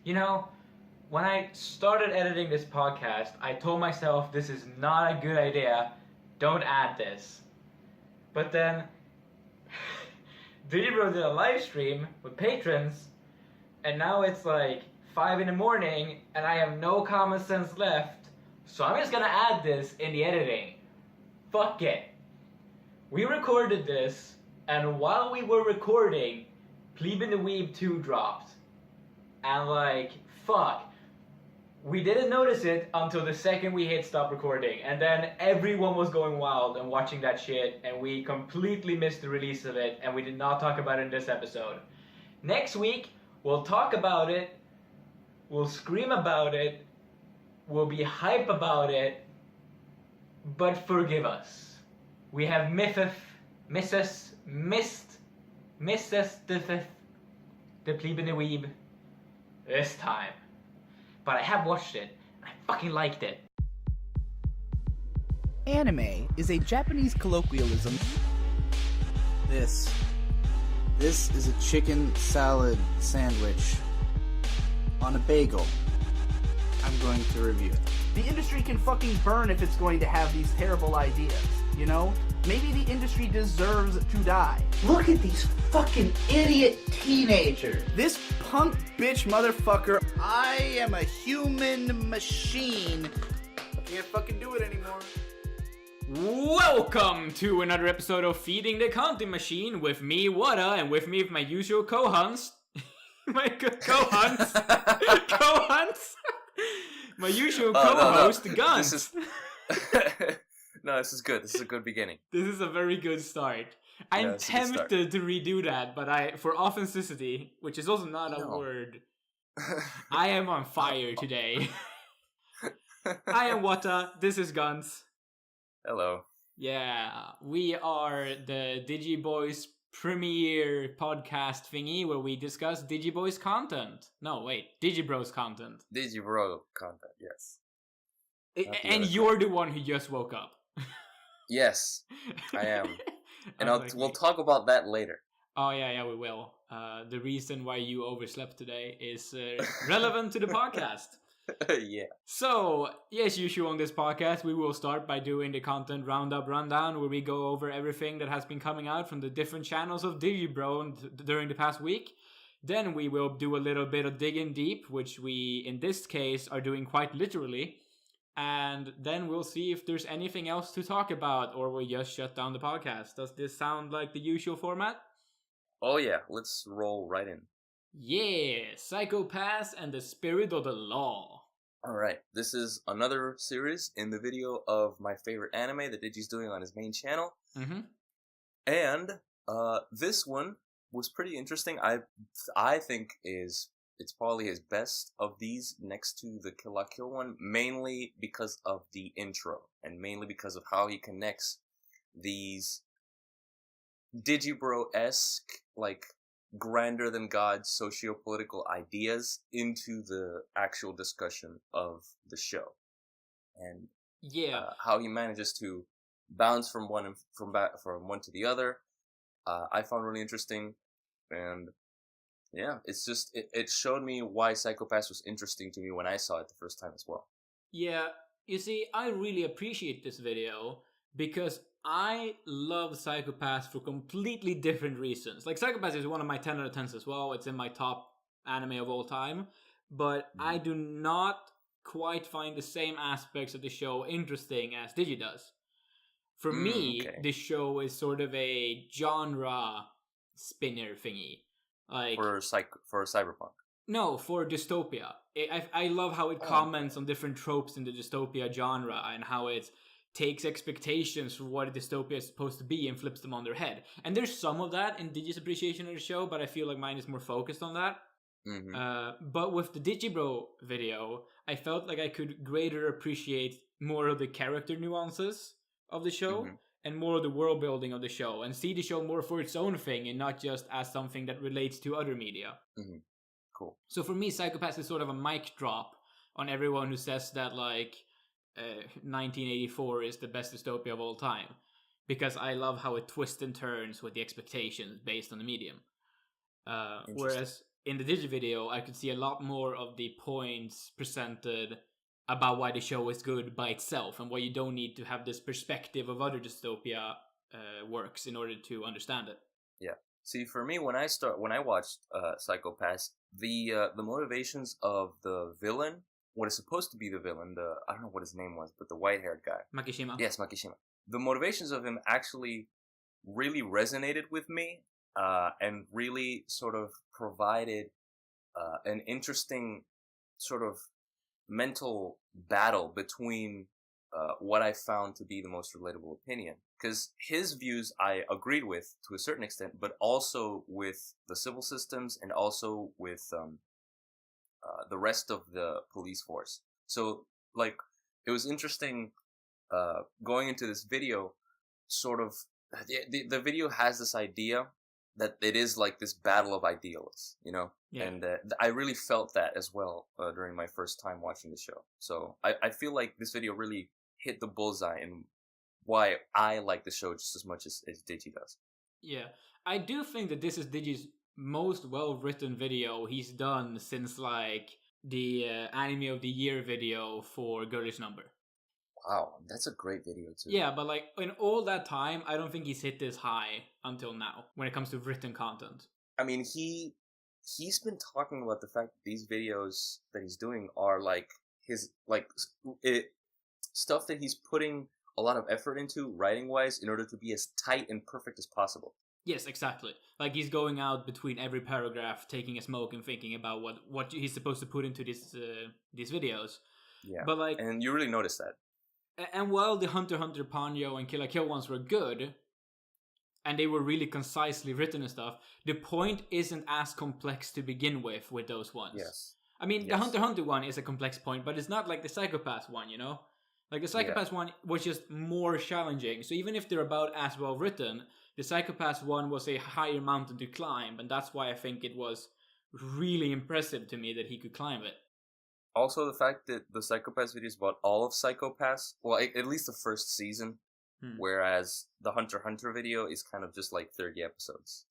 You know, when I started editing this podcast, I told myself this is not a good idea. Don't add this. But then, Digibro did a live stream with patrons, and now it's like 5 in the morning, and I have no common sense left, so I'm just gonna add this in the editing. Fuck it. We recorded this, and while we were recording, Plebe and the Weeb 2 dropped. And like, fuck. We didn't notice it until the second we hit stop recording, and then everyone was going wild and watching that shit, and we completely missed the release of it, and we did not talk about it in this episode. Next week, we'll talk about it, we'll scream about it, we'll be hype about it, but forgive us. We have missed the Plebe and the Weeb this time. But I have watched it, and I fucking liked it. Anime is a Japanese colloquialism. This is a chicken salad sandwich on a bagel. I'm going to review it. The industry can fucking burn if it's going to have these terrible ideas, you know? Maybe the industry deserves to die. Look at these fucking idiot teenagers. This punk bitch motherfucker. I am a human machine. Can't fucking do it anymore. Welcome to another episode of Feeding the Counting Machine with me, Whatta, and with me, my usual co-hunts. my co-hunts. My usual co-host, Ghuntz. No, this is good. This is a good beginning. This is a very good start. I'm tempted to redo that, but for authenticity, which is also not a word, I am on fire today. I am Whatta, this is Ghuntz. Hello. Yeah, we are the Digibois premiere podcast thingy where we discuss Digibois content. No, wait, Digibro's content. Digibro content, yes. And you're the one who just woke up. Yes, I am. And we'll talk about that later. Oh, yeah, we will. The reason why you overslept today is relevant to the podcast. Yeah. So, as usual on this podcast, we will start by doing the content rundown, where we go over everything that has been coming out from the different channels of Digibro during the past week. Then we will do a little bit of digging deep, which we, in this case, are doing quite literally. And then we'll see if there's anything else to talk about, or we'll just shut down the podcast. Does this sound like the usual format? Oh yeah, let's roll right in. Yeah, Psycho-Pass and the Spirit of the Law. Alright, this is another series in the video of my favorite anime that Digi's doing on his main channel. Mm-hmm. And this one was pretty interesting. I think it's probably his best of these, next to the Kill la Kill one, mainly because of the intro, and mainly because of how he connects these Digibro-esque, like, grander than God socio-political ideas into the actual discussion of the show. And how he manages to bounce from one to the other, I found really interesting. And yeah, it's just, it showed me why Psycho-Pass was interesting to me when I saw it the first time as well. Yeah, you see, I really appreciate this video because I love Psycho-Pass for completely different reasons. Like, Psycho-Pass is one of my 10 out of 10s as well. It's in my top anime of all time. But I do not quite find the same aspects of the show interesting as Digi does. For me, this show is sort of a genre spinner thingy. Like for cyberpunk. No, for dystopia. I love how it comments on different tropes in the dystopia genre and how it takes expectations for what a dystopia is supposed to be and flips them on their head. And there's some of that in Digi's appreciation of the show, but I feel like mine is more focused on that. Mm-hmm. But with the Digibro video, I felt like I could greater appreciate more of the character nuances of the show. Mm-hmm. And more of the world building of the show, and see the show more for its own thing and not just as something that relates to other media. Mm-hmm. Cool. So for me, Psycho-Pass is sort of a mic drop on everyone who says that, like, 1984 is the best dystopia of all time. Because I love how it twists and turns with the expectations based on the medium. Whereas in the Digi video, I could see a lot more of the points presented about why the show is good by itself and why you don't need to have this perspective of other dystopia works in order to understand it. Yeah. See, for me, when I watched Psycho-Pass, the motivations of the villain, what is supposed to be the villain, I don't know what his name was, but the white-haired guy. Makishima. Yes, Makishima. The motivations of him actually really resonated with me, and really sort of provided an interesting sort of mental battle between what I found to be the most relatable opinion. Because his views I agreed with to a certain extent, but also with the civil systems and also with the rest of the police force. So, like, it was interesting going into this video, sort of, the video has this idea that it is like this battle of idealists, you know? Yeah. And I really felt that as well during my first time watching the show. So I feel like this video really hit the bullseye and why I like the show just as much as Digi does. Yeah, I do think that this is Digi's most well-written video he's done since, like, the Anime of the Year video for Girlish Number. Wow, that's a great video too. Yeah, but like in all that time, I don't think he's hit this high until now when it comes to written content. I mean, he's been talking about the fact that these videos that he's doing are like his stuff that he's putting a lot of effort into writing wise in order to be as tight and perfect as possible. Yes, exactly. Like he's going out between every paragraph, taking a smoke and thinking about what he's supposed to put into these videos. Yeah, but like, and you really notice that. And while the Hunter x Hunter, Ponyo, and Kill la Kill ones were good, and they were really concisely written and stuff, the point isn't as complex to begin with those ones. Yes. I mean, the Hunter x Hunter one is a complex point, but it's not like the Psycho-Pass one, you know? Like, the Psycho-Pass one was just more challenging. So even if they're about as well written, the Psycho-Pass one was a higher mountain to climb, and that's why I think it was really impressive to me that he could climb it. Also, the fact that the Psycho-Pass video is about all of Psycho-Pass, well, at least the first season, whereas the Hunter x Hunter video is kind of just like 30 episodes.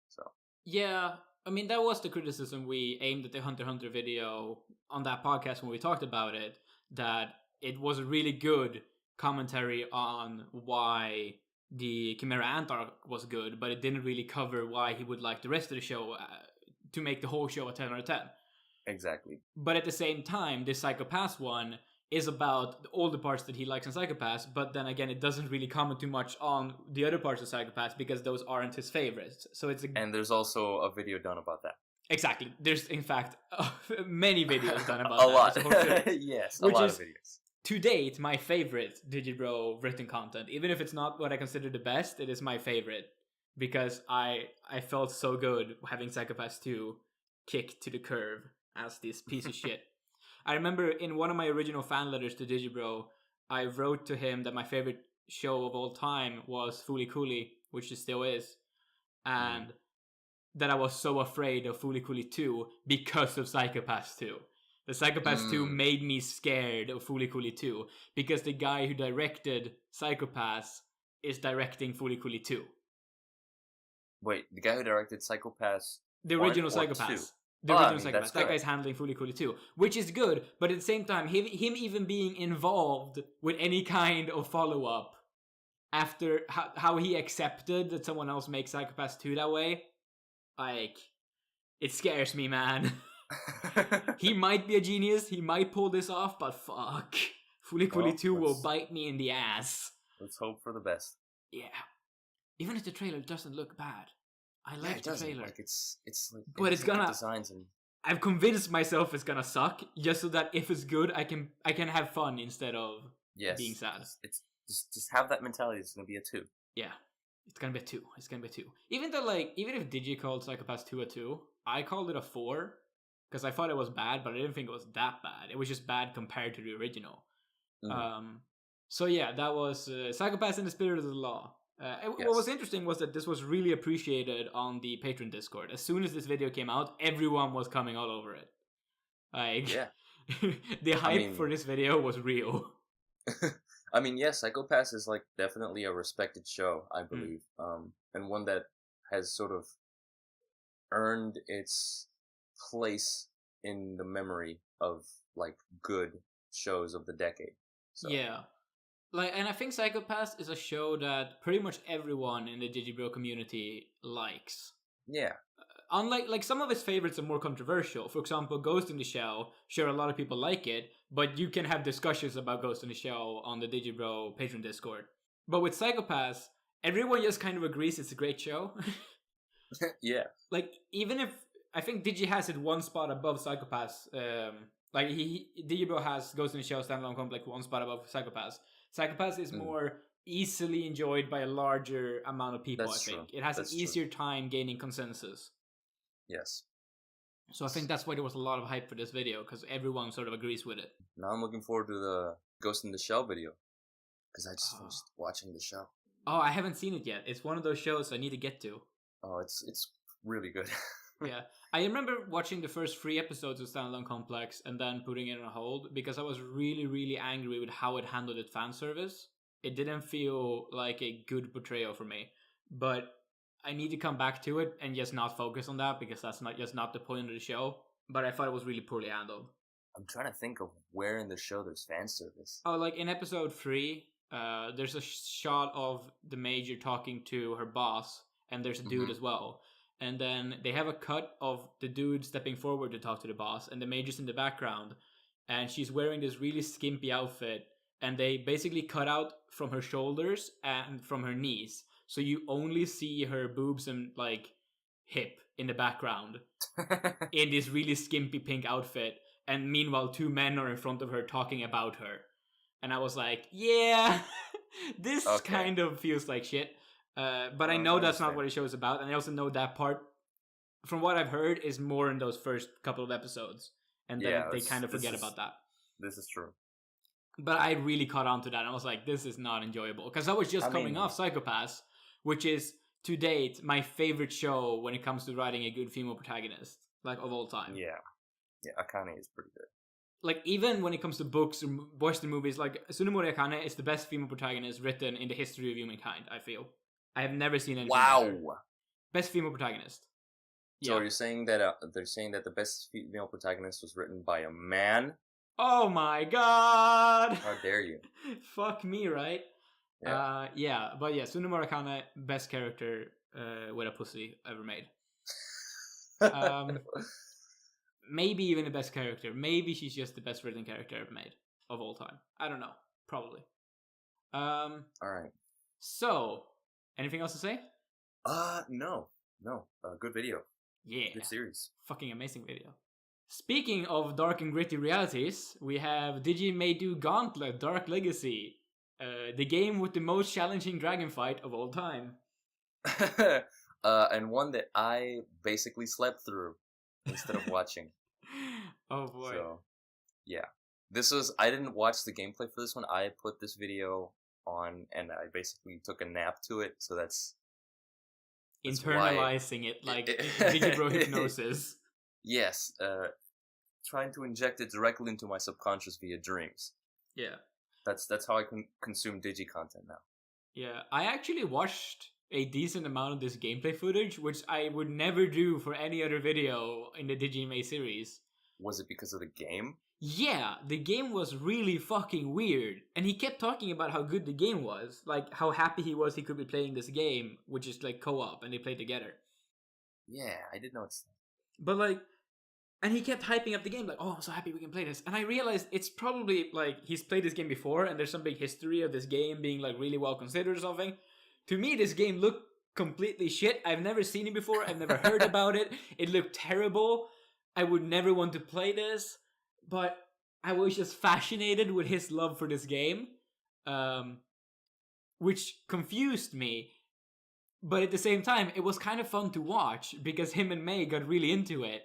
So. Yeah, I mean, that was the criticism we aimed at the Hunter x Hunter video on that podcast when we talked about it, that it was a really good commentary on why the Chimera Ant arc was good, but it didn't really cover why he would like the rest of the show to make the whole show a 10 out of 10. Exactly. But at the same time, this Psycho-Pass one is about all the parts that he likes in Psycho-Pass, but then again, it doesn't really comment too much on the other parts of Psycho-Pass because those aren't his favorites. So it's and there's also a video done about that. Exactly. There's, in fact, many videos done about a that. lot. Yes, a lot of videos. To date, my favorite Digibro written content. Even if it's not what I consider the best, it is my favorite. Because I felt so good having Psycho-Pass 2 kick to the curb as this piece of shit. I remember in one of my original fan letters to Digibro, I wrote to him that my favorite show of all time was Fooly Cooly, which it still is. And that I was so afraid of Fooly Cooly 2 because of Psycho-Pass 2. The Psycho-Pass 2 made me scared of Fooly Cooly 2 because the guy who directed Psycho-Pass is directing Fooly Cooly 2. Wait, the guy who directed Psycho-Pass? The original Psycho-Pass. The original Psycho-Pass. That guy's handling Fooly Cooly 2, which is good, but at the same time, him even being involved with any kind of follow-up after how he accepted that someone else makes Psycho-Pass 2 that way, like, it scares me, man. He might be a genius, he might pull this off, but fuck. Fooly Cooly 2 will bite me in the ass. Let's hope for the best. Yeah. Even if the trailer doesn't look bad. I like the trailer. Like it's like, but it's gonna designs and I've convinced myself it's gonna suck, just so that if it's good I can have fun instead of being sad. It's just have that mentality. It's gonna be a 2. Yeah. It's gonna be a 2. It's gonna be a 2. Even if Digi called Psycho-Pass 2 a 2, I called it a 4. Because I thought it was bad, but I didn't think it was that bad. It was just bad compared to the original. So yeah, that was Psycho-Pass in the Spirit of the Law. What was interesting was that this was really appreciated on the Patreon Discord. As soon as this video came out, everyone was coming all over it. Like, the hype for this video was real. I mean, yes, Psycho-Pass is like definitely a respected show, I believe, and one that has sort of earned its place in the memory of like good shows of the decade. So. Yeah. Like, and I think Psychopaths is a show that pretty much everyone in the Digibro community likes. Yeah. Unlike, like, some of his favorites are more controversial. For example, Ghost in the Shell. Sure, a lot of people like it, but you can have discussions about Ghost in the Shell on the Digibro Patreon Discord. But with Psychopaths, everyone just kind of agrees it's a great show. Yeah. Like, even if I think Digi has it one spot above Psychopaths. Like, Digibro has Ghost in the Shell standalone complex one spot above Psychopaths. Psychopaths is more easily enjoyed by a larger amount of people, That's I think. true. It has That's an easier time gaining consensus. Yes. So I think that's why there was a lot of hype for this video, because everyone sort of agrees with it. Now I'm looking forward to the Ghost in the Shell video. Because I just finished watching the show. Oh, I haven't seen it yet. It's one of those shows I need to get to. Oh, it's really good. Yeah. I remember watching the first 3 episodes of Standalone Complex and then putting it on hold because I was really, really angry with how it handled its fan service. It didn't feel like a good portrayal for me. But I need to come back to it and just not focus on that because that's not the point of the show. But I thought it was really poorly handled. I'm trying to think of where in the show there's fan service. Oh, like in episode 3, there's a shot of the Major talking to her boss, and there's a dude as well. And then they have a cut of the dude stepping forward to talk to the boss, and the Major's in the background, and she's wearing this really skimpy outfit, and they basically cut out from her shoulders and from her knees. So you only see her boobs and, like, hip in the background in this really skimpy pink outfit. And meanwhile, 2 men are in front of her talking about her. And I was like, yeah, this kind of feels like shit. But I know that's not what the show is about. And I also know that part, from what I've heard, is more in those first couple of episodes. And then they kind of forget about that. This is true. But I really caught on to that. And I was like, this is not enjoyable. Because I was just coming off Psychopaths, which is, to date, my favorite show when it comes to writing a good female protagonist, like, of all time. Yeah. Yeah, Akane is pretty good. Like, even when it comes to books or Western movies, like, Tsunemori Akane is the best female protagonist written in the history of humankind, I feel. I have never seen anything better. Best female protagonist. So are you saying that they're saying that the best female protagonist was written by a man? Oh my god! How dare you? Fuck me, right? Yeah. But yeah, Tsunemori Akane, best character with a pussy ever made. Maybe even the best character. Maybe she's just the best written character ever made of all time. I don't know. Probably. Alright. So, anything else to say? No. Good video. Yeah. Good series. Fucking amazing video. Speaking of dark and gritty realities, we have Digi May Do Gauntlet Dark Legacy. The game with the most challenging dragon fight of all time. And one that I basically slept through instead of watching. Oh boy. So, yeah. I didn't watch the gameplay for this one. I put this video on and I basically took a nap to it, so that's internalizing it like Digibro hypnosis. Yes, trying to inject it directly into my subconscious via dreams. Yeah. That's how I can consume Digi content now. Yeah, I actually watched a decent amount of this gameplay footage, which I would never do for any other video in the Digimay series. Was it because of the game? Yeah, the game was really fucking weird. And he kept talking about how good the game was. Like, how happy he was he could be playing this game, which is like co-op, and they play together. Yeah, I did notice that. But like, and he kept hyping up the game, like, oh, I'm so happy we can play this. And I realized it's probably, like, he's played this game before, and there's some big history of this game being, like, really well considered or something. To me, this game looked completely shit. I've never seen it before. I've never heard about it. It looked terrible. I would never want to play this. But I was just fascinated with his love for this game. Which confused me. But at the same time, it was kind of fun to watch, because him and May got really into it.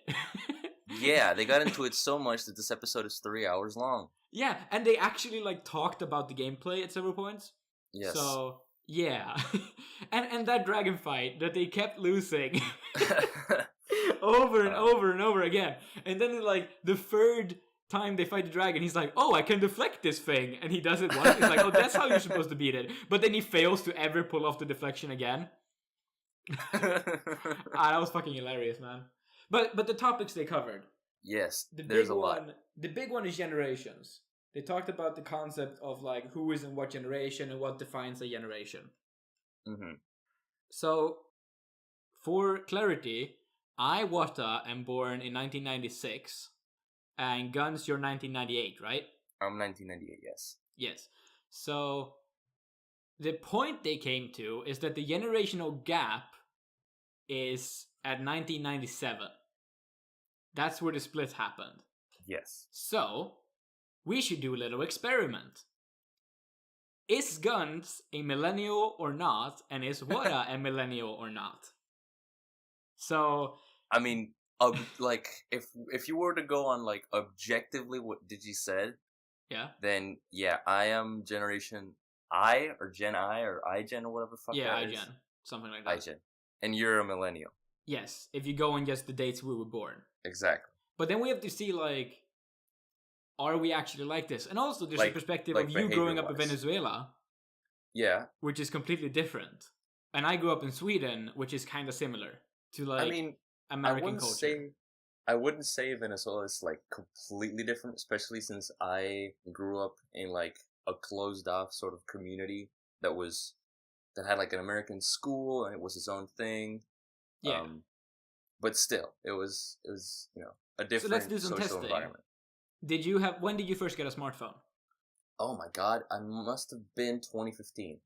Yeah, they got into it so much that this episode is 3 hours long. Yeah, and they actually, like, talked about the gameplay at several points. Yes. So, yeah. and that dragon fight that they kept losing over and over and over again. And then, like, the third time they fight the dragon, he's like, oh, I can deflect this thing. And he does it once. He's like, oh, that's how you're supposed to beat it. But then he fails to ever pull off the deflection again. That was fucking hilarious, man. But the topics they covered. Yes, There's a lot. The big one is generations. They talked about the concept of like who is in what generation and what defines a generation. Mm-hmm. So, for clarity, I, Whatta, am born in 1996, and Ghuntz, you're 1998, right? I'm 1998, yes. Yes. So, the point they came to is that the generational gap is at 1997. That's where the split happened. Yes. So, we should do a little experiment. Is Ghuntz a millennial or not? And is Whatta a millennial or not? So, I mean, like if you were to go on like objectively what Digi said, yeah, then yeah, I am Generation I or Gen I or iGen or whatever the fuck that is. iGen, something like that. iGen, and you're a millennial. Yes, if you go on just the dates we were born. Exactly. But then we have to see like, are we actually like this? And also, there's like, a perspective like of you growing up in Venezuela. Yeah. Which is completely different. And I grew up in Sweden, which is kind of similar to like American culture. I wouldn't say Venezuela is like completely different, especially since I grew up in like a closed off sort of community that had like an American school and it was its own thing. Yeah. But still, it was a different so let's do some social testing. environment. When did you first get a smartphone? Oh my god, I must have been 2015.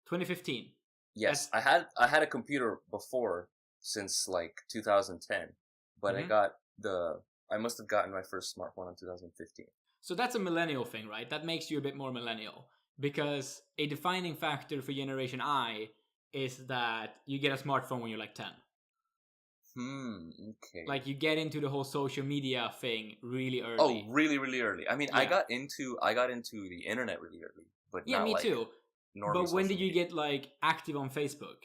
2015. Yes, I had a computer before since like 2010, but I must have gotten my first smartphone in 2015. So that's a millennial thing, right? That makes you a bit more millennial because a defining factor for Generation I is that you get a smartphone when you're like 10. Okay. Like you get into the whole social media thing really early. Oh, really, really early. I mean, yeah. I got into the internet really early, but yeah, not me like too. But when did you get like active on Facebook?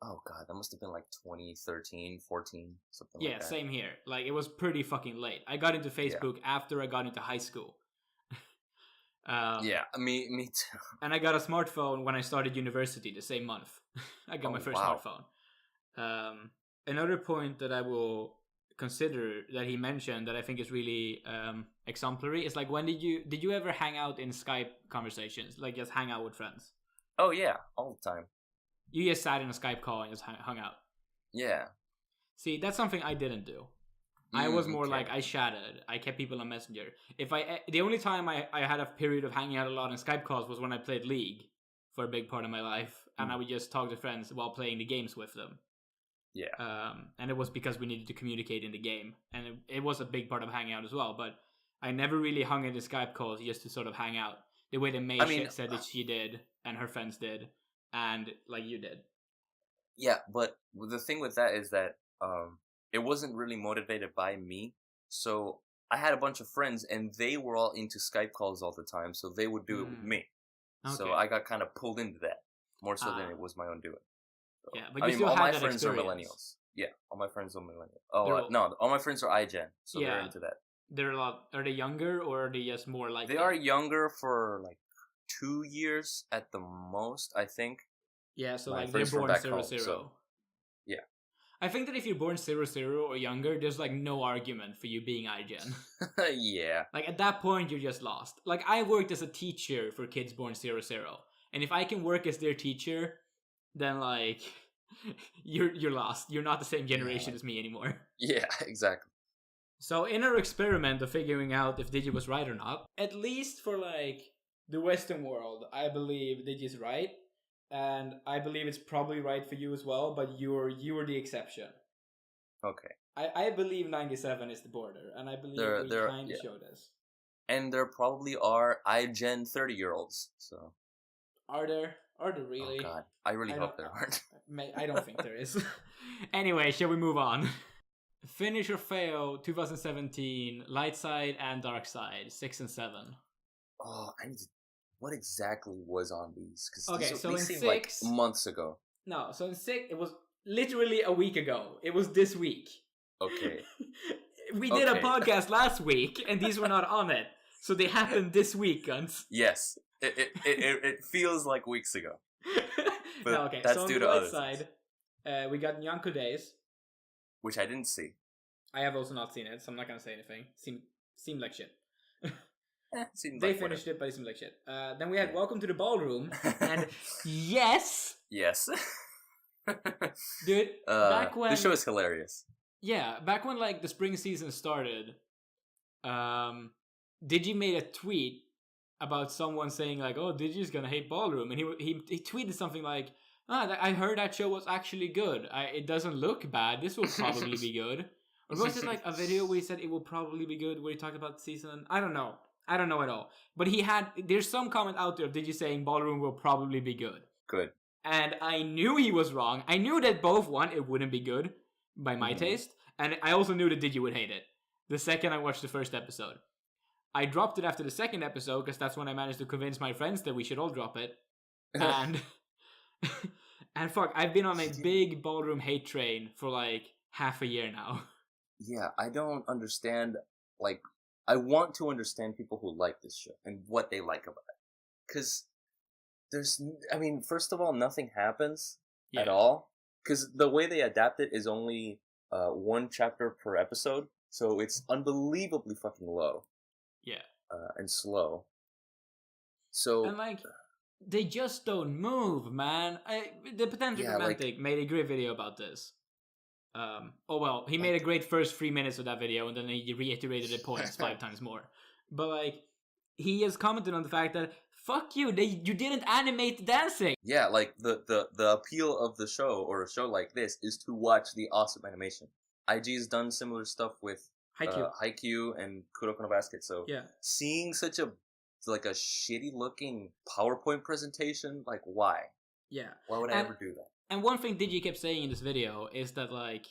Oh god, that must have been like 2013, 14, something like that. Yeah, same here. Like it was pretty fucking late. I got into Facebook after I got into high school. Yeah, me too. And I got a smartphone when I started university the same month. I got my first smartphone. Another point that I will consider that he mentioned that I think is really exemplary is like, when did you ever hang out in Skype conversations, like just hang out with friends? Oh yeah, all the time. You just sat in a Skype call and just hung out. Yeah. See, that's something I didn't do. I was more like, I chatted. I kept people on Messenger. The only time I had a period of hanging out a lot in Skype calls was when I played League for a big part of my life, and I would just talk to friends while playing the games with them. Yeah. And it was because we needed to communicate in the game, and it was a big part of hanging out as well. But I never really hung in the Skype calls just to sort of hang out the way that May said that she did, and her friends did, and like you did. Yeah, but the thing with that is that it wasn't really motivated by me. So I had a bunch of friends, and they were all into Skype calls all the time, so they would do it with me. Okay. So I got kind of pulled into that more so than it was my own doing. So, yeah, but you still all had my friends experience. Are millennials. Yeah, all my friends are millennials. Oh no, all my friends are iGen, so they're into that. They're a lot. Are they younger, or are they just more like? They are younger for like 2 years at the most, I think. Yeah, so like they're born 00. So, yeah. I think that if you're born 00 or younger, there's like no argument for you being iGen. Yeah. Like at that point, you're just lost. Like I worked as a teacher for kids born 00, and if I can work as their teacher, then like you're lost. You're not the same generation as me anymore. Yeah, exactly. So in our experiment of figuring out if Digi was right or not, at least for like the Western world, I believe Digi's right. And I believe it's probably right for you as well, but you were the exception. Okay. I believe 97 is the border, and I believe we kind of showed us. And there probably are iGen 30-year-olds, so... Are there really? Oh god, I really hope there aren't. I don't think there is. Anyway, shall we move on? Finish or fail 2017, Light Side and Dark Side, 6 and 7. Oh, I need to... What exactly was on these? Okay, so in 6... like months ago. No, so in 6, it was literally a week ago. It was this week. Okay. We did a podcast last week, and these were not on it. So they happened this week, Ghuntz. Yes. It feels like weeks ago. But no, okay, that's so on due the to right other side, we got Nyanko Days. Which I didn't see. I have also not seen it, so I'm not gonna say anything. Seemed like shit. They finished it, but it seemed like shit. Then we had Welcome to the Ballroom, and yes, dude. Back when the show is hilarious. Yeah, back when like the spring season started, Digi made a tweet about someone saying like, "Oh, Digi's gonna hate Ballroom," and he tweeted something like, I heard that show was actually good. It doesn't look bad. This will probably be good." Or was it like a video where he said it will probably be good, where he talked about the season? I don't know at all. But there's some comment out there of Digi saying Ballroom will probably be good. Good. And I knew he was wrong. I knew that both, it wouldn't be good by my taste, and I also knew that Digi would hate it the second I watched the first episode. I dropped it after the second episode because that's when I managed to convince my friends that we should all drop it. And and fuck, I've been on a big Ballroom hate train for like half a year now. Yeah, I don't understand, like, I want to understand people who like this show and what they like about it. Because first of all, nothing happens at all. Because the way they adapt it is only one chapter per episode, so it's unbelievably fucking low. Yeah. And slow. So... And like... They just don't move, man. The Pedantic Romantic made a great video about this. He made a great first 3 minutes of that video, and then he reiterated the points 5 times more. But like, he has commented on the fact that fuck you, you didn't animate the dancing. Yeah, like the appeal of the show or a show like this is to watch the awesome animation. IG has done similar stuff with Haikyuu and Kuroko no Basket. So seeing such a shitty looking PowerPoint presentation, like why? Yeah. Why would I ever do that? And one thing Digi kept saying in this video is that like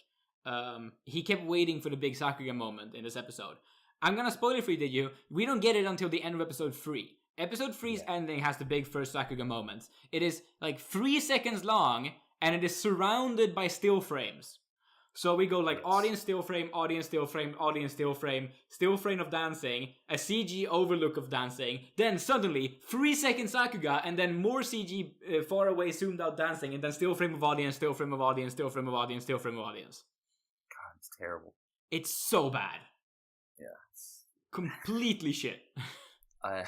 he kept waiting for the big Sakuga moment in this episode. I'm gonna spoil it for you, Digi. We don't get it until the end of episode 3. Episode 3's ending has the big first Sakuga moment. It is like 3 seconds long, and it is surrounded by still frames. So we go like audience still frame, audience still frame, audience still frame of dancing, a CG overlook of dancing, then suddenly 3 seconds Sakuga, and then more CG far away zoomed out dancing, and then still frame of audience, still frame of audience, still frame of audience, still frame of audience. God, it's terrible. It's so bad. Yeah. Completely shit. I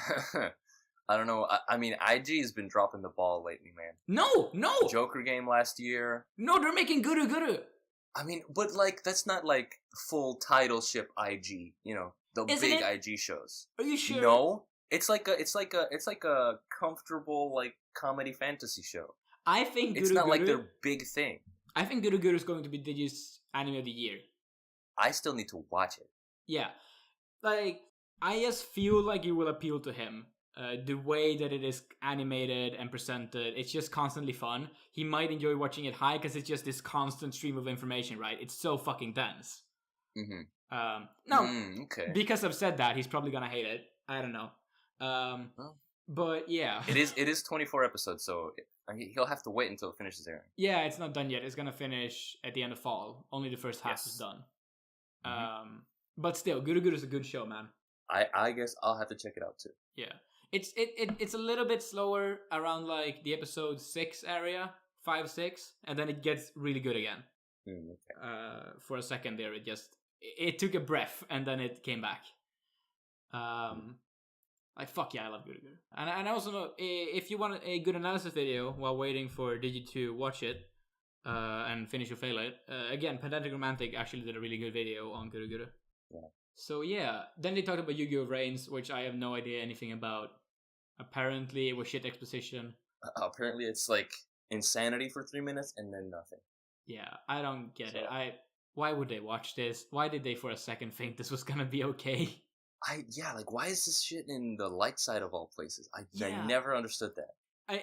don't know. I mean, IG has been dropping the ball lately, man. No! Joker game last year. No, they're making Guru. I mean, but like that's not like full title ship IG, you know, the big IG shows. Are you sure? No, it's like a comfortable like comedy fantasy show. I think it's not like their big thing. I think Guru is going to be Digi's anime of the year. I still need to watch it. Yeah, like I just feel like it will appeal to him. The way that it is animated and presented, it's just constantly fun. He might enjoy watching it high because it's just this constant stream of information, right? It's so fucking dense. Okay. Because I've said that, he's probably gonna hate it. I don't know. But yeah. It is 24 episodes, so he'll have to wait until it finishes airing. Yeah, it's not done yet. It's gonna finish at the end of fall. Only the first half is done. But still, Guru is a good show, man. I guess I'll have to check it out too. Yeah. It's a little bit slower around like the episode 6 area, 5-6, and then it gets really good again. Okay. For a second there, it took a breath and then it came back. Like fuck yeah, I love Guru. And I also know if you want a good analysis video while waiting for Digi to watch it and finish or fail it, again, Pedantic Romantic actually did a really good video on Guru. Yeah. So yeah, then they talked about Yu-Gi-Oh! Reigns, which I have no idea anything about. Apparently it was shit exposition. Apparently it's like insanity for 3 minutes and then nothing. Yeah, I don't get it. Why would they watch this? Why did they for a second think this was gonna be okay? Like why is this shit in the light side of all places? I never understood that.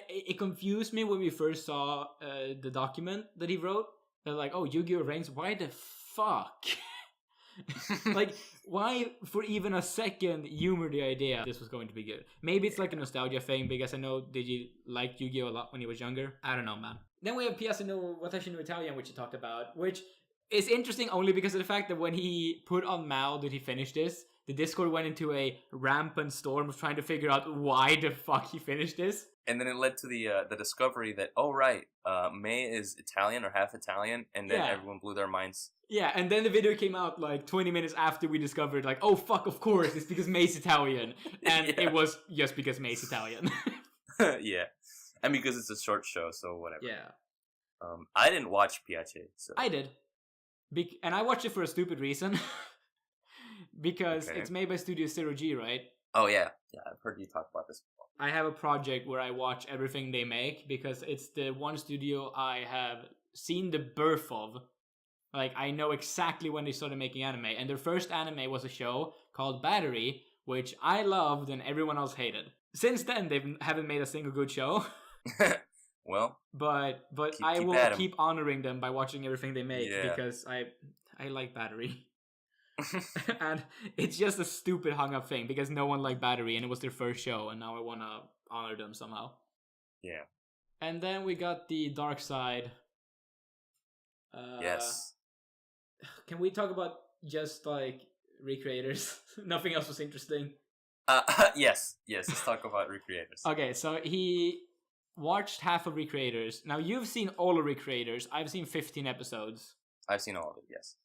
It confused me when we first saw the document that he wrote. They're like, oh, Yu-Gi-Oh! Reigns, why the fuck? Like, why for even a second humor the idea this was going to be good? Maybe it's like a nostalgia thing because I know Digi liked Yu-Gi-Oh! A lot when he was younger. I don't know, man. Then we have Piazza no Watashi no Italian, which you talked about, which it's interesting only because of the fact that when he put on Mal that he finished this, the Discord went into a rampant storm of trying to figure out why the fuck he finished this. And then it led to the discovery that, May is Italian or half Italian, and then everyone blew their minds. Yeah, and then the video came out like 20 minutes after we discovered, like, oh fuck, of course, it's because May's Italian. And it was just because May's Italian. Yeah. And because it's a short show, so whatever. Yeah. I didn't watch Piace. So. I did. And I watched it for a stupid reason. Because it's made by Studio Zero G, right? Oh, yeah. Yeah, I've heard you talk about this before. I have a project where I watch everything they make because it's the one studio I have seen the birth of. Like, I know exactly when they started making anime. And their first anime was a show called Battery, which I loved and everyone else hated. Since then, they haven't made a single good show. Well, but I will keep honoring them by watching everything they make because I like Battery. And it's just a stupid hung up thing because no one liked Battery and it was their first show and now I want to honor them somehow. Yeah. And then we got the Dark Side. Yes. Can we talk about just like recreators? Nothing else was interesting. Yes. Let's talk about recreators. Okay, so he watched half of Recreators. Now you've seen all of Recreators. I've seen 15 episodes. I've seen all of it, yes.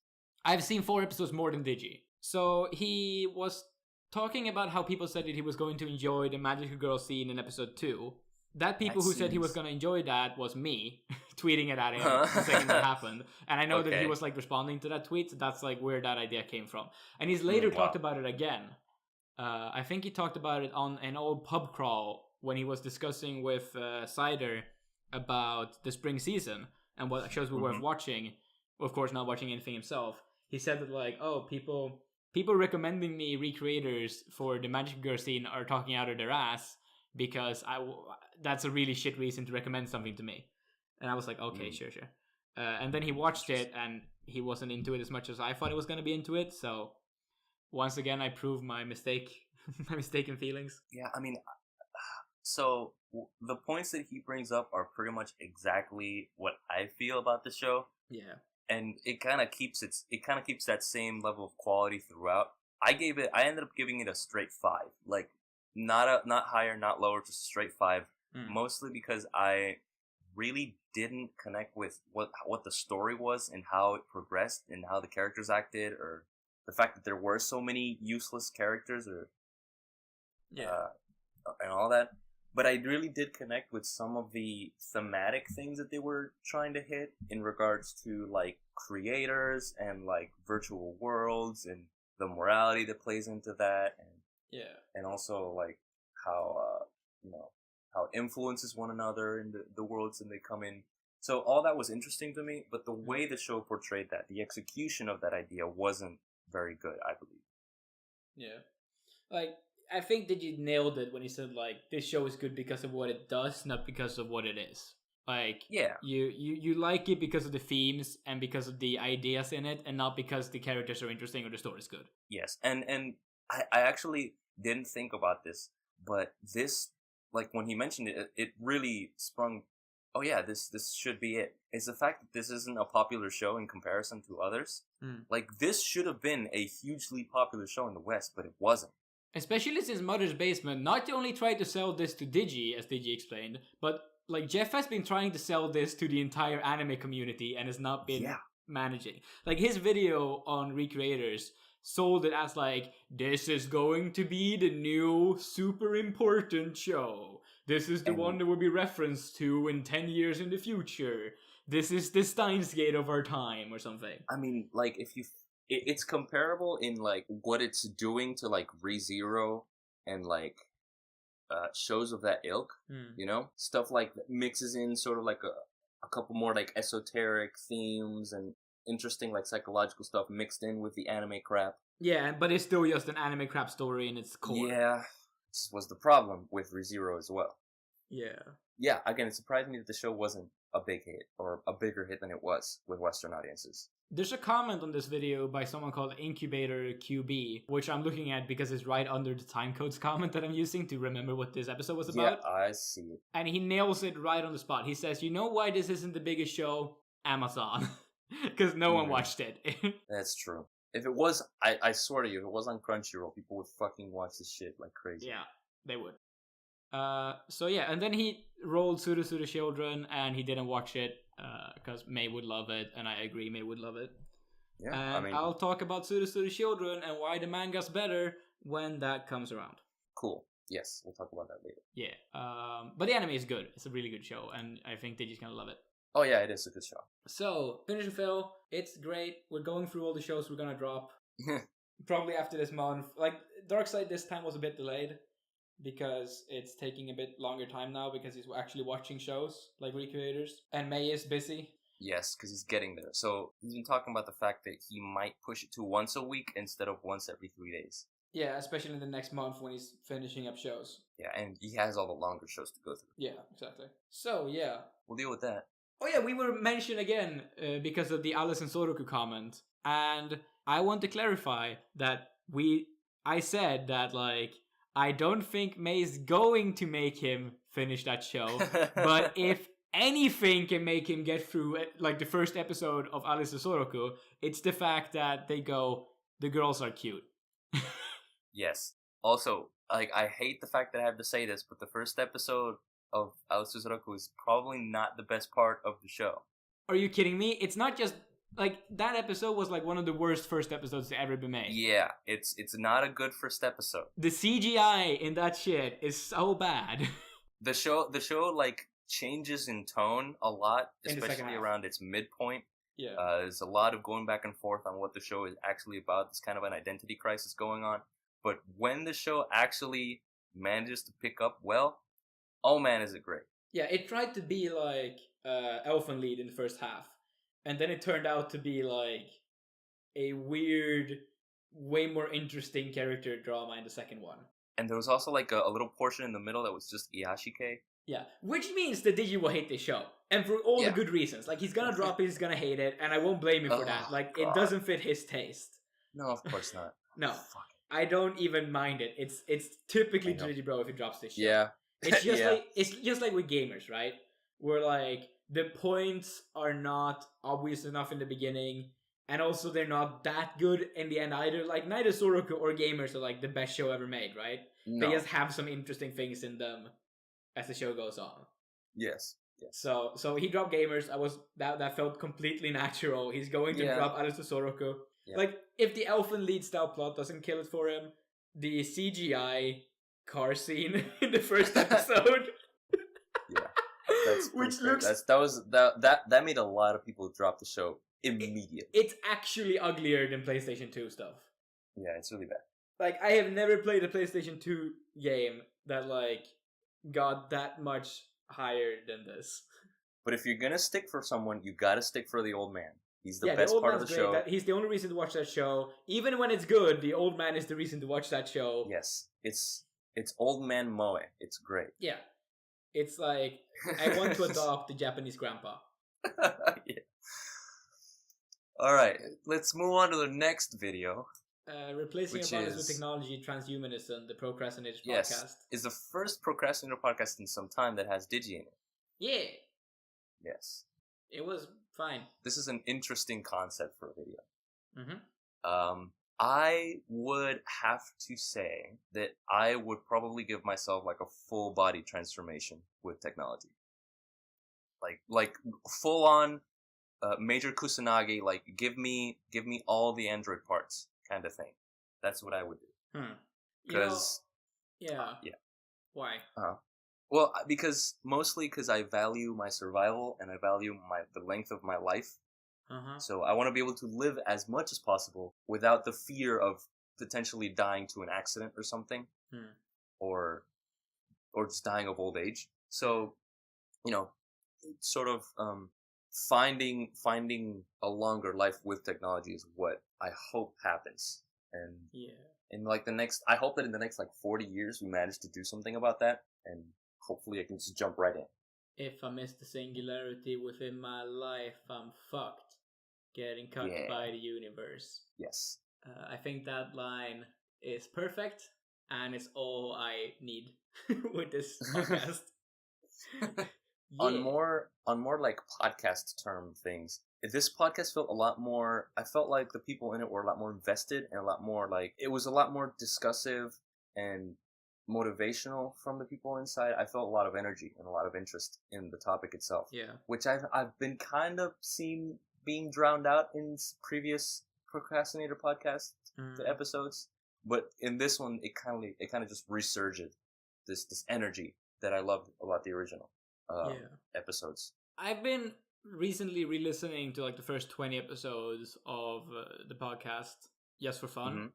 I've seen 4 episodes more than Digi. So he was talking about how people said that he was going to enjoy the Magical Girl scene in episode 2. That people who said he was going to enjoy that was me tweeting it at him the second that happened. And I know that he was like responding to that tweet. So that's like where that idea came from. And he's later talked about it again. I think he talked about it on an old pub crawl when he was discussing with Cider about the spring season and what shows were worth watching. Of course, not watching anything himself. He said that like, oh, people recommending me recreators for the Magic Girl scene are talking out of their ass because that's a really shit reason to recommend something to me. And I was like, okay, sure. And then he watched it and he wasn't into it as much as I thought he was going to be into it. So once again, I proved my mistake, my mistaken feelings. Yeah, I mean, so the points that he brings up are pretty much exactly what I feel about the show. Yeah. And it kind of keeps that same level of quality throughout. I ended up giving it a straight 5. Like, not higher, not lower, just a straight 5. Mostly because I really didn't connect with what the story was and how it progressed and how the characters acted, or the fact that there were so many useless characters, or and all that. But I really did connect with some of the thematic things that they were trying to hit in regards to like creators and like virtual worlds and the morality that plays into that, and also like how how influences one another in the worlds and they come in. So all that was interesting to me, but the way the show portrayed that, the execution of that idea wasn't very good, I believe. Yeah. Like, I think that you nailed it when you said, like, this show is good because of what it does, not because of what it is. Like, you like it because of the themes and because of the ideas in it, and not because the characters are interesting or the story is good. Yes, and I actually didn't think about this, but this, like, when he mentioned it, it really sprung, oh yeah, this should be it. It's the fact that this isn't a popular show in comparison to others. Like, this should have been a hugely popular show in the West, but it wasn't. Especially since Mother's Basement not only tried to sell this to Digi, as Digi explained, but like Jeff has been trying to sell this to the entire anime community and has not been managing. Like, his video on Recreators sold it as like, this is going to be the new super important show. This is the one that will be referenced to in 10 years in the future. This is the Steins Gate of our time or something. I mean, like, it's comparable in like what it's doing to like ReZero and like shows of that ilk, you know, stuff like that mixes in sort of like a couple more like esoteric themes and interesting like psychological stuff mixed in with the anime crap. Yeah, but it's still just an anime crap story in its core. Yeah, this was the problem with ReZero as well. Yeah, again, it surprised me that the show wasn't a big hit or a bigger hit than it was with Western audiences. There's a comment on this video by someone called Incubator QB, which I'm looking at because it's right under the timecodes comment that I'm using to remember what this episode was about. Yeah, I see it. And he nails it right on the spot. He says, you know why this isn't the biggest show? Amazon. Because no one watched it. That's true. If it was, I swear to you, if it was on Crunchyroll, people would fucking watch this shit like crazy. Yeah, they would. So yeah, and then he rolled Tsuru Children, and he didn't watch it because May would love it, and I agree, May would love it. Yeah, and I mean, I'll talk about Tsuru Children and why the manga's better when that comes around. Cool. Yes, we'll talk about that later. Yeah, but the anime is good. It's a really good show, and I think Digi's gonna love it. Oh yeah, it is a good show. So, Finish and Fill, it's great. We're going through all the shows we're gonna drop. Probably after this month. Like, Darkside this time was a bit delayed, because it's taking a bit longer time now, because he's actually watching shows, like Recreators. And May is busy. Yes, because he's getting there. So, he's been talking about the fact that he might push it to once a week instead of once every 3 days. Yeah, especially in the next month when he's finishing up shows. Yeah, and he has all the longer shows to go through. Yeah, exactly. So, yeah. We'll deal with that. Oh yeah, we were mentioned again because of the Alice and Soroku comment. And I want to clarify that I said that, like, I don't think May's going to make him finish that show. But if anything can make him get through, like, the first episode of Alice and Soroku, it's the fact that they go, the girls are cute. Yes. Also, like, I hate the fact that I have to say this, but the first episode of Alice and Soroku is probably not the best part of the show. Are you kidding me? It's not just, like, that episode was like one of the worst first episodes to ever be made. Yeah, it's not a good first episode. The CGI in that shit is so bad. The show like changes in tone a lot, especially around its midpoint. Yeah. There's a lot of going back and forth on what the show is actually about. There's kind of an identity crisis going on. But when the show actually manages to pick up well, oh man, is it great. Yeah, it tried to be like Elfen Lied in the first half. And then it turned out to be like a weird, way more interesting character drama in the second one. And there was also like a little portion in the middle that was just Iyashike. Yeah, which means that Digi will hate this show. And for all the good reasons. Like, he's gonna drop it, he's gonna hate it, and I won't blame him for that. Like, God. It doesn't fit his taste. No, of course not. No. I don't even mind it. It's typically Digibro if he drops this shit. Yeah. It's just it's just like with gamers, right? Where, like, the points are not obvious enough in the beginning, and also they're not that good in the end either. Like, neither Soroku or Gamers are like the best show ever made, right? No. They just have some interesting things in them as the show goes on. Yes. So he dropped Gamers. That felt completely natural. He's going to drop Alice to Soroku. Yeah. Like, if the Elfen Lied style plot doesn't kill it for him, the CGI car scene in the first episode. That's which looks that made a lot of people drop the show immediately. It's actually uglier than PlayStation 2 stuff. Yeah, it's really bad. Like, I have never played a PlayStation 2 game that, like, got that much higher than this. But if you're gonna stick for someone, you gotta stick for the old man. He's the best part of the show. He's the only reason to watch that show. Even when it's good, the old man is the reason to watch that show. Yes, it's old man moe. It's great. Yeah, it's like, I want to adopt the Japanese grandpa. Yeah. All right, let's move on to the next video. Replacing abundance with technology, transhumanism, the Procrastinators podcast. Is the first Procrastinator podcast in some time that has Digi in it. Yeah. Yes. It was fine. This is an interesting concept for a video. Mm-hmm. I would have to say that I would probably give myself like a full body transformation with technology. Like full on Major Kusanagi, like give me all the android parts kind of thing. That's what I would do. Because Why? Well, mostly because I value my survival and I value the length of my life. So I want to be able to live as much as possible without the fear of potentially dying to an accident or something, or just dying of old age. So, sort of finding a longer life with technology is what I hope happens. And I hope that in the next like 40 years we manage to do something about that, and hopefully I can just jump right in. If I miss the singularity within my life, I'm fucked. Getting cut by the universe. Yes. I think that line is perfect, and it's all I need with this podcast. On more like podcast term things, this podcast felt a lot more, I felt like the people in it were a lot more invested and a lot more like, it was a lot more discussive and motivational from the people inside. I felt a lot of energy and a lot of interest in the topic itself. Yeah. Which I've been kind of seen being drowned out in previous Procrastinator podcast episodes. But in this one, it kind of just resurged this energy that I loved about the original episodes. I've been recently re-listening to like the first 20 episodes of the podcast just for fun.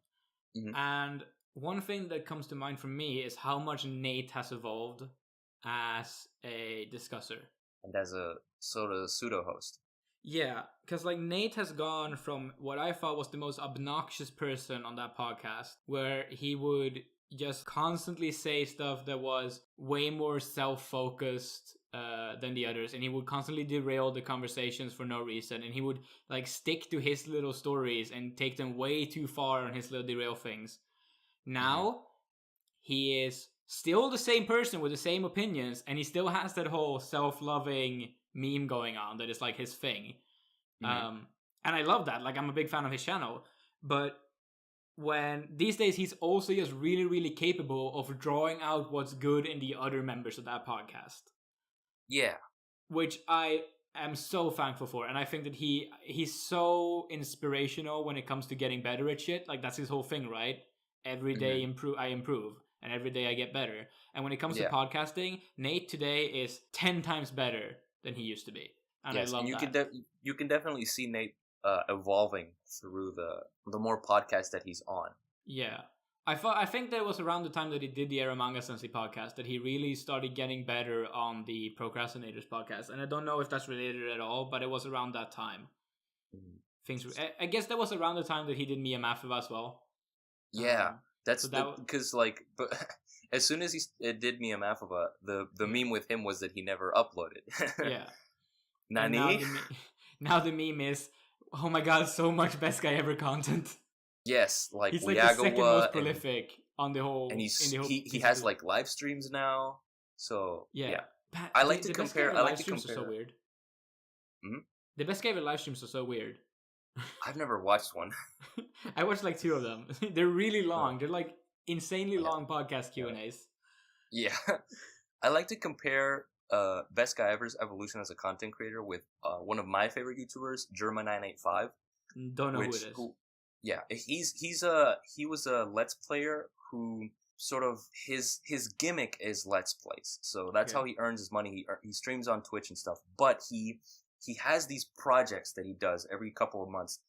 And one thing that comes to mind for me is how much Nate has evolved as a discusser and as a sort of pseudo host. Yeah, because like Nate has gone from what I thought was the most obnoxious person on that podcast, where he would just constantly say stuff that was way more self-focused than the others, and he would constantly derail the conversations for no reason, and he would like stick to his little stories and take them way too far on his little derail things. Now he is still the same person with the same opinions, and he still has that whole self-loving meme going on that is like his thing. And I love that. Like, I'm a big fan of his channel, but when these days he's also just really, really capable of drawing out what's good in the other members of that podcast. Yeah. Which I am so thankful for. And I think that he's so inspirational when it comes to getting better at shit. Like, that's his whole thing, right? Every day I improve, and every day I get better. And when it comes to podcasting, Nate today is 10 times better than he used to be. And I love that. You can definitely see Nate evolving through the more podcasts that he's on. Yeah. I think that it was around the time that he did the Era Manga Sensei podcast that he really started getting better on the Procrastinators podcast. And I don't know if that's related at all, but it was around that time. I guess that was around the time that he did Mia Mafiva as well. Yeah. That's because like, but as soon as he did Mia Mafiva, the meme with him was that he never uploaded. Yeah. Nani? Now the meme is, oh my god, so much best guy ever content. Yes, like he's like the second most prolific on the whole. And he has like live streams now. So yeah. I like to compare. Are so weird. The best guy ever live streams are so weird. I've never watched one. I watched like 2 of them. They're really long. They're like insanely long podcast Q&As. Yeah. I like to compare Best Guy Ever's evolution as a content creator with one of my favorite YouTubers, Germa985. Don't know who it is. He was a Let's Player who sort of his gimmick is Let's Plays. So that's how he earns his money. He streams on Twitch and stuff, but he has these projects that he does every couple of months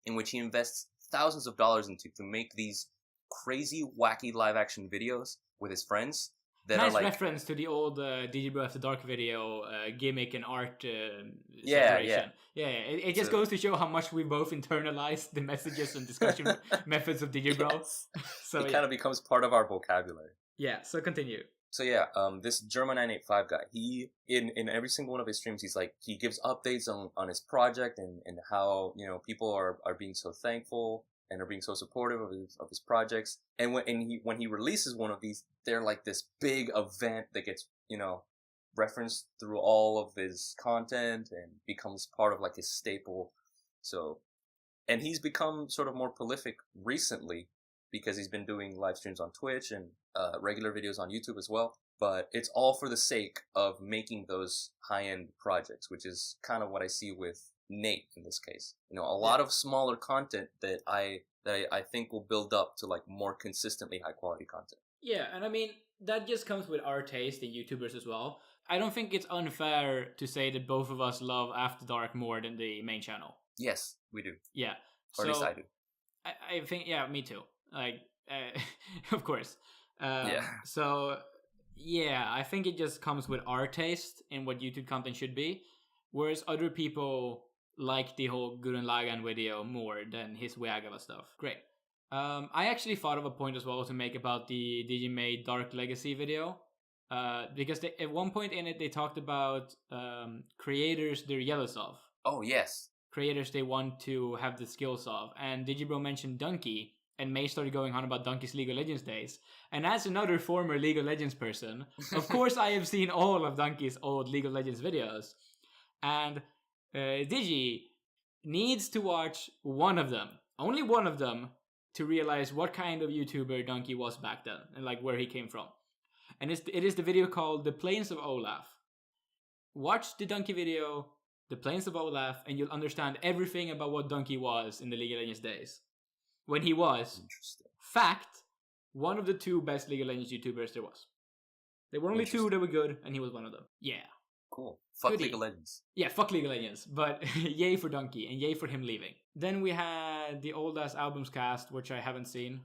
in which he invests thousands of dollars into to make these crazy, wacky live-action videos with his friends that nice are like... reference to the old Digibro After Dark video gimmick and art separation. Yeah. It just goes to show how much we both internalize the messages and discussion methods of Digibro. Yes. So it kind of becomes part of our vocabulary. Yeah, so continue. So yeah, this Germa985 guy, he in every single one of his streams, he's like, he gives updates on his project and how, you know, people are being so thankful and are being so supportive of his projects. And when he releases one of these, they're like this big event that gets, you know, referenced through all of his content and becomes part of like his staple. So, and he's become sort of more prolific recently because he's been doing live streams on Twitch and regular videos on YouTube as well. But it's all for the sake of making those high-end projects, which is kind of what I see with Nate in this case. You know, a lot of smaller content that I think will build up to like more consistently high-quality content. Yeah, and I mean, that just comes with our taste in YouTubers as well. I don't think it's unfair to say that both of us love After Dark more than the main channel. Yes, we do. Yeah. Or at least I do. I think, yeah, me too. Like, of course. Yeah. So, yeah, I think it just comes with our taste in what YouTube content should be. Whereas other people like the whole Gurren Lagann video more than his Weagawa stuff. Great. I actually thought of a point as well to make about the Digimade Dark Legacy video. Because at one point in it, they talked about creators they're jealous of. Oh, yes. Creators they want to have the skills of. And Digibro mentioned Donkey. And May started going on about Donkey's League of Legends days. And as another former League of Legends person, of course I have seen all of Donkey's old League of Legends videos. And Digi needs to watch one of them, only one of them, to realize what kind of YouTuber Donkey was back then and like where he came from. And it is the video called The Plains of Olaf. Watch the Donkey video, The Plains of Olaf, and you'll understand everything about what Donkey was in the League of Legends days. When he was, fact, one of the 2 best League of Legends YouTubers there was. There were only 2 that were good, and he was one of them. Yeah. Cool. Fuck Goodie. League of Legends. Yeah, fuck League of Legends. But yay for Donkey, and yay for him leaving. Then we had the Old Ass Albums cast, which I haven't seen.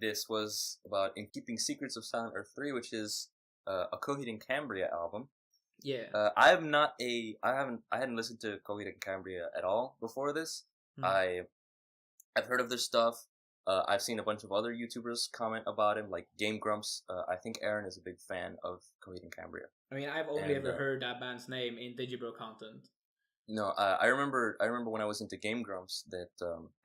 This was about In Keeping Secrets of Silent Earth 3, which is a Coheed and Cambria album. Yeah. I hadn't listened to Coheed and Cambria at all before this. I've heard of their stuff. I've seen a bunch of other YouTubers comment about him, like Game Grumps. I think Aaron is a big fan of Coheed and Cambria. I mean, I've only ever heard that band's name in Digibro content. No, I remember when I was into Game Grumps that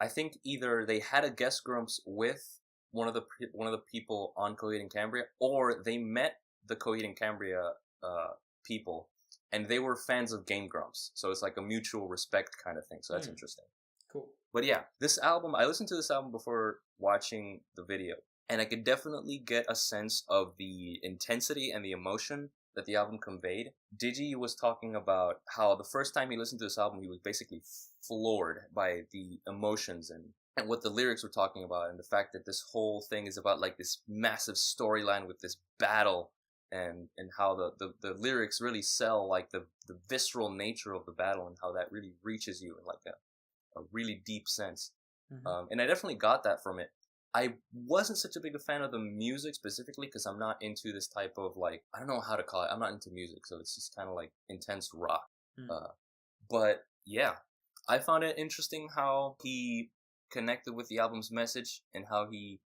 I think either they had a guest Grumps with one of the people on Coheed and Cambria, or they met the Coheed and Cambria people, and they were fans of Game Grumps. So it's like a mutual respect kind of thing. So that's interesting. Cool. But yeah, this album, I listened to this album before watching the video, and I could definitely get a sense of the intensity and the emotion that the album conveyed. Digi was talking about how the first time he listened to this album, he was basically floored by the emotions and what the lyrics were talking about, and the fact that this whole thing is about like this massive storyline with this battle, and how the lyrics really sell like the visceral nature of the battle, and how that really reaches you in like a really deep sense. And I definitely got that from it. I wasn't such a big a fan of the music specifically, because I'm not into this type of like, I don't know how to call it, I'm not into music, so it's just kind of like intense rock. But yeah, I found it interesting how he connected with the album's message and how he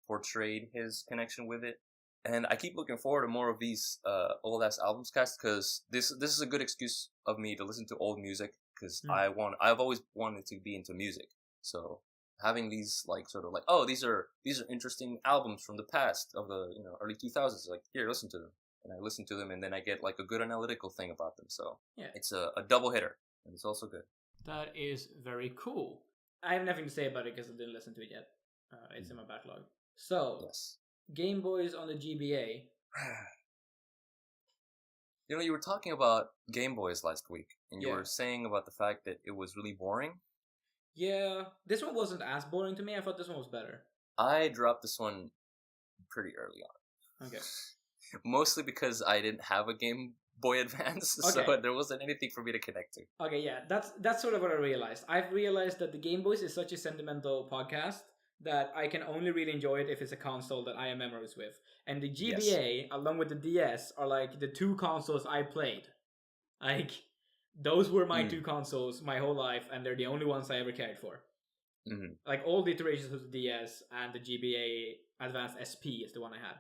portrayed his connection with it. And I keep looking forward to more of these old ass albums cast, because this is a good excuse of me to listen to old music, because I've always wanted to be into music. So having these like sort of like, oh, these are interesting albums from the past of the early 2000s, like, here, listen to them. And I listen to them, and then I get like a good analytical thing about them. So yeah, it's a double hitter, and it's also good. That is very cool. I have nothing to say about it because I didn't listen to it yet. It's in my backlog. So yes. Game Boys on the GBA. You were talking about Game Boys last week, and you were saying about the fact that it was really boring. Yeah, this one wasn't as boring to me. I thought this one was better. I dropped this one pretty early on. Okay. Mostly because I didn't have a Game Boy Advance, so there wasn't anything for me to connect to. Okay, yeah, that's sort of what I realized. I've realized that the Game Boys is such a sentimental podcast that I can only really enjoy it if it's a console that I have memories with. And the GBA, along with the DS, are like the 2 consoles I played. Like, those were my 2 consoles my whole life, and they're the only ones I ever cared for. Like, all the iterations of the DS and the GBA Advanced SP is the one I had.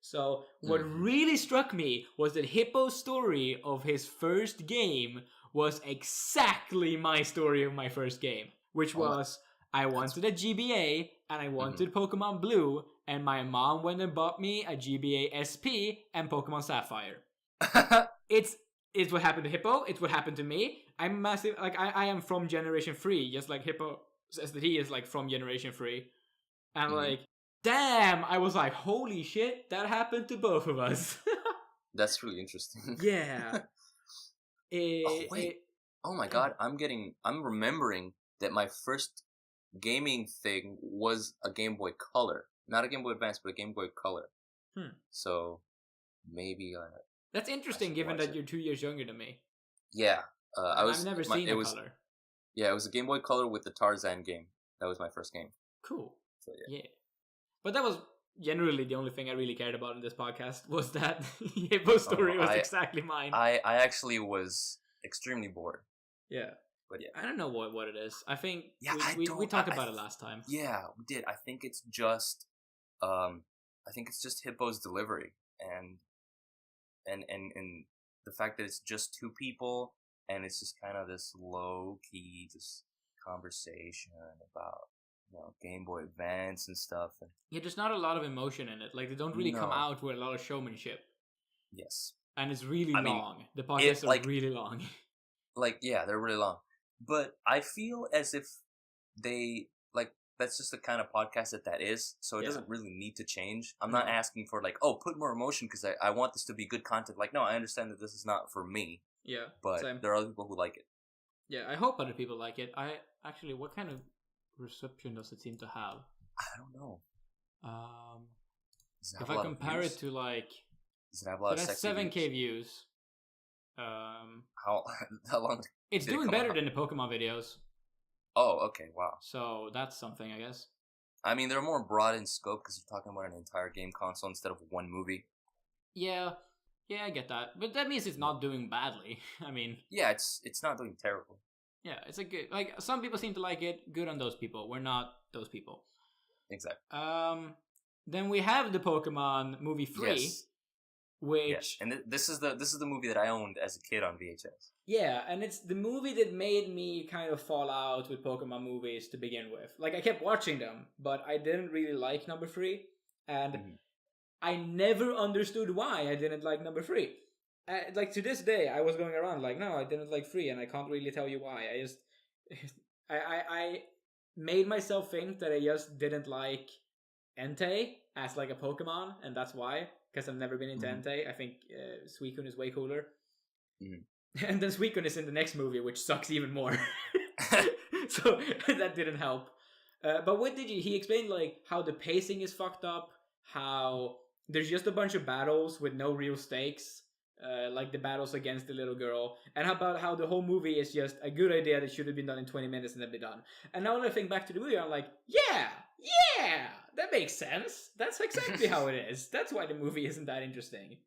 So, what really struck me was that Hippo's story of his first game was exactly my story of my first game. Which was, I wanted a GBA, and I wanted Pokemon Blue, and my mom went and bought me a GBA SP and Pokemon Sapphire. It's what happened to Hippo, it's what happened to me. I'm massive, like, I am from Generation 3, just like Hippo says that he is, like, from Generation 3. And, like, damn, I was like, holy shit, that happened to both of us. That's really interesting. Yeah. Oh my god, I'm remembering that my first gaming thing was a Game Boy Color. Not a Game Boy Advance, but a Game Boy Color. So, maybe that's interesting, given that you're 2 years younger than me. Yeah. I've never seen a Color. Yeah, it was a Game Boy Color with the Tarzan game. That was my first game. Cool. So, yeah. But that was generally the only thing I really cared about in this podcast, was that Hippo's story was exactly mine. I actually was extremely bored. Yeah. But yeah. I don't know what it is. I think we talked about it last time. Yeah, we did. I think it's just Hippo's delivery and the fact that it's just 2 people, and it's just kind of this low key just conversation about Game Boy Advance and stuff. Yeah, there's not a lot of emotion in it. Like, they don't really come out with a lot of showmanship. Yes. And it's really long. The podcasts are really long. Like, yeah, they're really long. But I feel as if they, like, that's just the kind of podcast that is, so it doesn't really need to change. I'm not asking for, like, oh, put more emotion because I want this to be good content. Like, no, I understand that this is not for me. Yeah. But there are other people who like it. Yeah, I hope other people like it. Actually, what kind of reception does it seem to have? I don't know. If I compare it to, like... Does it have a lot of sexy 7K views. How long? It's doing better than the Pokemon videos. Oh, okay, wow. So that's something, I guess. I mean, they're more broad in scope because you're talking about an entire game console instead of one movie. Yeah, I get that, but that means it's not doing badly. I mean, yeah, it's not doing terrible. Yeah, it's a good, like, some people seem to like it. Good on those people. We're not those people. Exactly. Then we have the Pokemon movie 3. Yes. Which and this is the movie that I owned as a kid on VHS. Yeah, and it's the movie that made me kind of fall out with Pokemon movies to begin with. Like, I kept watching them, but I didn't really like number 3, and I never understood why I didn't like number 3. Like, to this day, I was going around like, no, I didn't like 3, and I can't really tell you why. I just I made myself think that I just didn't like Entei as like a Pokemon, and that's why. Because I've never been into Entei. I think Suicune is way cooler. And then Suicune is in the next movie, which sucks even more. So that didn't help. But with Digi, he explained like how the pacing is fucked up, how there's just a bunch of battles with no real stakes, like the battles against the little girl, and about how the whole movie is just a good idea that should have been done in 20 minutes and then be done. And now when I think back to the movie, I'm like, yeah, that makes sense. That's exactly how it is. That's why the movie isn't that interesting.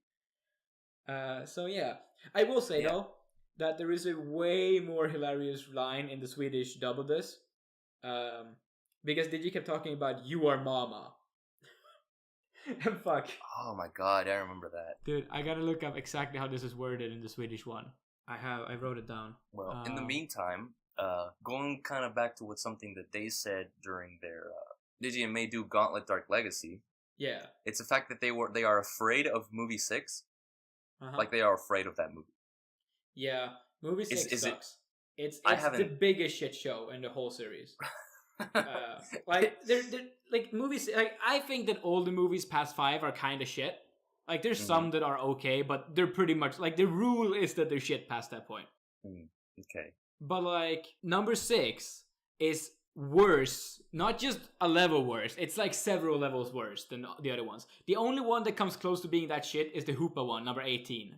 So yeah, I will say though that there is a way more hilarious line in the Swedish dub of this, because Digi kept talking about "you are mama." And fuck. Oh my god, I remember that. Dude, I gotta look up exactly how this is worded in the Swedish one. I wrote it down. Well, in the meantime, going kind of back to what something that they said during their Digi and May do Gauntlet Dark Legacy. Yeah. It's the fact that they are afraid of movie 6. Like they are afraid of that movie. Yeah, movie 6 sucks. It's the biggest shit show in the whole series. Like they're like movies. Like, I think that all the movies past 5 are kind of shit. Like there's some that are okay, but they're pretty much like the rule is that they're shit past that point. Okay. But like number 6 is worse, not just a level worse. It's like several levels worse than the other ones. The only one that comes close to being that shit is the Hoopa one, number 18,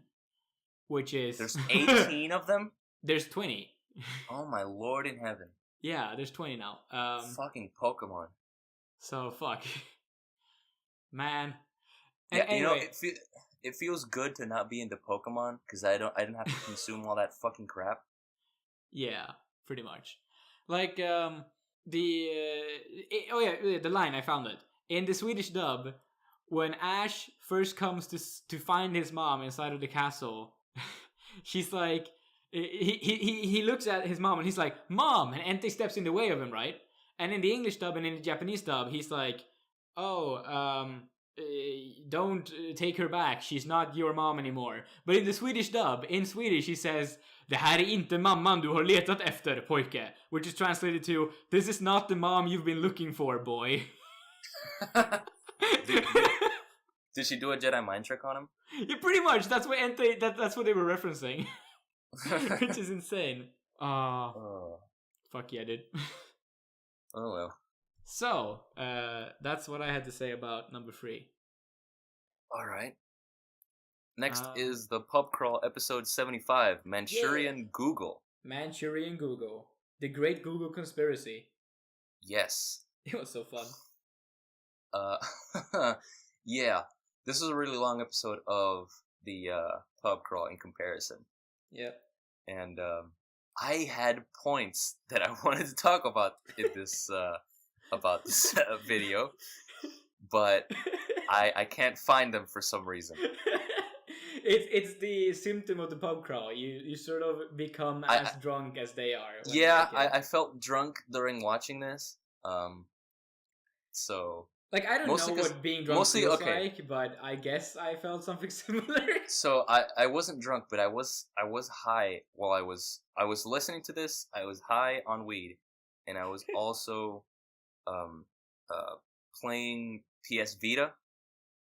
which is there's 18 of them. There's 20. Oh my lord in heaven. Yeah, there's 20 now. Fucking Pokemon. So fuck, man. Yeah, anyway, it feels good to not be into Pokemon because I didn't have to consume all that fucking crap. Yeah, pretty much. Like the line, I found it in the Swedish dub when Ash first comes to find his mom inside of the castle. She's like, he looks at his mom and he's like, "Mom," and Entei steps in the way of him, right? And in the English dub and in the Japanese dub, he's like, "Oh, don't take her back. She's not your mom anymore." But in the Swedish dub, in Swedish, he says, "Det här är inte mamman du har letat efter, pojke," which is translated to, "This is not the mom you've been looking for, boy." Did she do a Jedi mind trick on him? Yeah, pretty much. That's what Entei. That's what they were referencing, which is insane. Fuck yeah, dude. Oh well. So, that's what I had to say about number 3. Alright. Next is the Pub Crawl episode 75, Manchurian Google. Manchurian Google. The Great Google Conspiracy. Yes. It was so fun. Yeah. This is a really long episode of the Pub Crawl in comparison. Yep. And I had points that I wanted to talk about in this video, but I can't find them for some reason. It's the symptom of the pub crawl. You sort of become as drunk as they are. Yeah, I felt drunk during watching this. So Like, I don't Mostly know 'cause- what being drunk mostly- feels okay. like, but I guess I felt something similar. So I wasn't drunk, but I was high while I was listening to this. I was high on weed, and I was also playing PS Vita.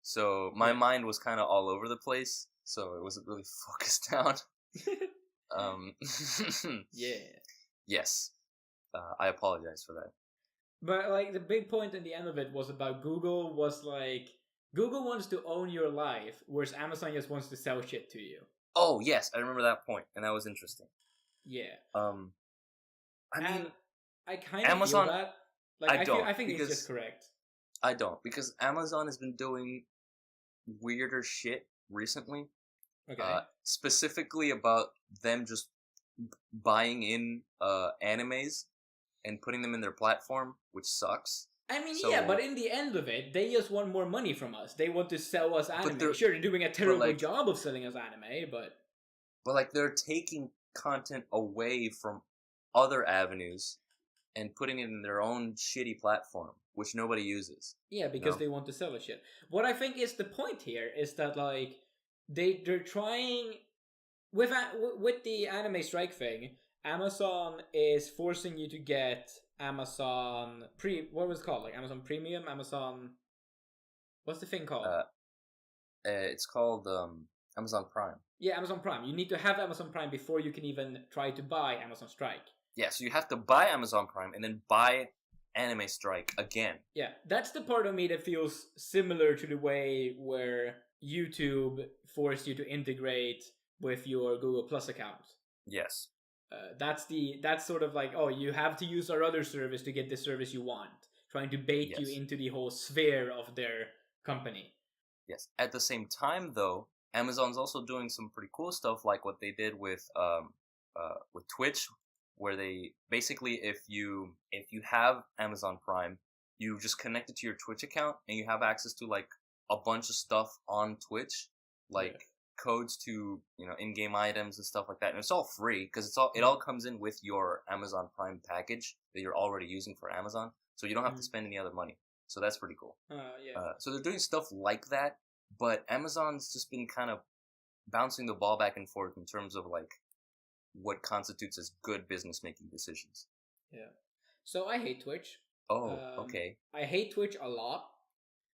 So my mind was kind of all over the place. So it wasn't really focused down. Yeah. Yes. I apologize for that. But, like, the big point in the end of it was about Google was, like, Google wants to own your life, whereas Amazon just wants to sell shit to you. Oh, yes, I remember that point, and that was interesting. Yeah. I mean, And I kind of Amazon- feel that. Like, I think because- it's just correct. I don't, because Amazon has been doing weirder shit recently. Okay. Specifically about them just buying in animes and putting them in their platform, which sucks. I mean, so- yeah, but in the end of it, they just want more money from us. They want to sell us anime. they're- Sure, they're doing a terrible like- job of selling us anime, but... But like they're taking content away from other avenues and putting it in their own shitty platform, which nobody uses. Yeah, because No. they want to sell us shit. What I think is the point here is that, like, they're trying... With the anime strike thing, Amazon is forcing you to get Amazon what was it called? Like Amazon Premium, Amazon. What's the thing called? It's called Amazon Prime. Yeah, Amazon Prime. You need to have Amazon Prime before you can even try to buy Amazon Strike. Yeah, so you have to buy Amazon Prime and then buy Anime Strike again. Yeah, that's the part of me that feels similar to the way where YouTube forced you to integrate with your Google Plus account. Yes. That's sort of like, oh, you have to use our other service to get the service you want, trying to bait you Yes. into the whole sphere of their company. Yes. At the same time, though, Amazon's also doing some pretty cool stuff, like what they did with Twitch, where they basically, if you have Amazon Prime, you just connect it to your Twitch account, and you have access to like a bunch of stuff on Twitch, like codes to in-game items and stuff like that, and it's all free because it all comes in with your Amazon Prime package that you're already using for Amazon, so you don't have to spend any other money. So that's pretty cool. So they're doing stuff like that, but Amazon's just been kind of bouncing the ball back and forth in terms of like what constitutes as good business making decisions. Yeah. So I hate Twitch. Oh, okay. I hate Twitch a lot,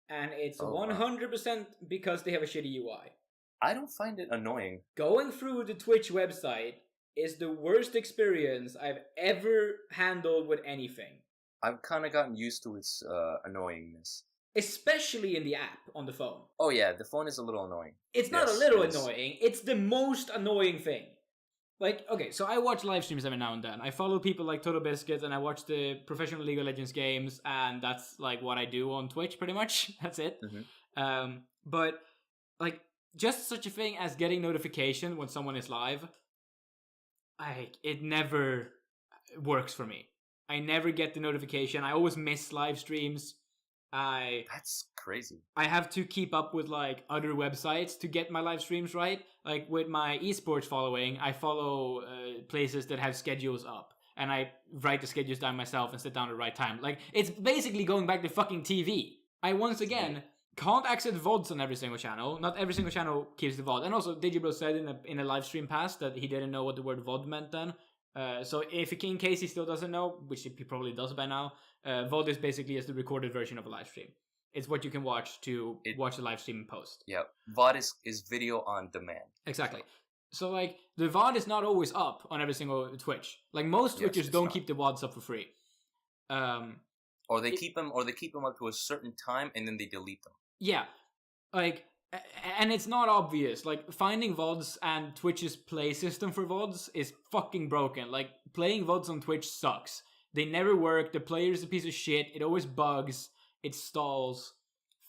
and it's Oh, wow. 100% because they have a shitty UI. I don't find it annoying. Going through the Twitch website is the worst experience I've ever handled with anything. I've kind of gotten used to its annoyingness. Especially in the app on the phone. Oh yeah, the phone is a little annoying. It's not Yes, a little it is. annoying, it's the most annoying thing. Like, okay, so I watch live streams every now and then. I follow people like Total Biscuit, and I watch the professional League of Legends games, and that's like what I do on Twitch, pretty much. That's it. Mm-hmm. But, like, just such a thing as getting notification when someone is live, it never works for me. I never get the notification. I always miss live streams. That's crazy. I have to keep up with like other websites to get my live streams right. Like with my esports following, I follow places that have schedules up, and I write the schedules down myself and sit down at the right time. Like it's basically going back to fucking TV. I once again can't access VODs on every single channel. Not every single channel keeps the VOD. And also, Digibro said in a live stream past that he didn't know what the word VOD meant then. So in case he still doesn't know, which he probably does by now, VOD is basically just the recorded version of a live stream. It's what you can watch to watch the live stream and post. Yeah, VOD is video on demand. Exactly. So like the VOD is not always up on every single Twitch. Like most Twitchers don't keep the VODs up for free. Or they keep them up to a certain time and then they delete them. Yeah, like, and it's not obvious. Like finding VODs and Twitch's play system for VODs is fucking broken. Like playing VODs on Twitch sucks. They never work. The player is a piece of shit. It always bugs. It stalls.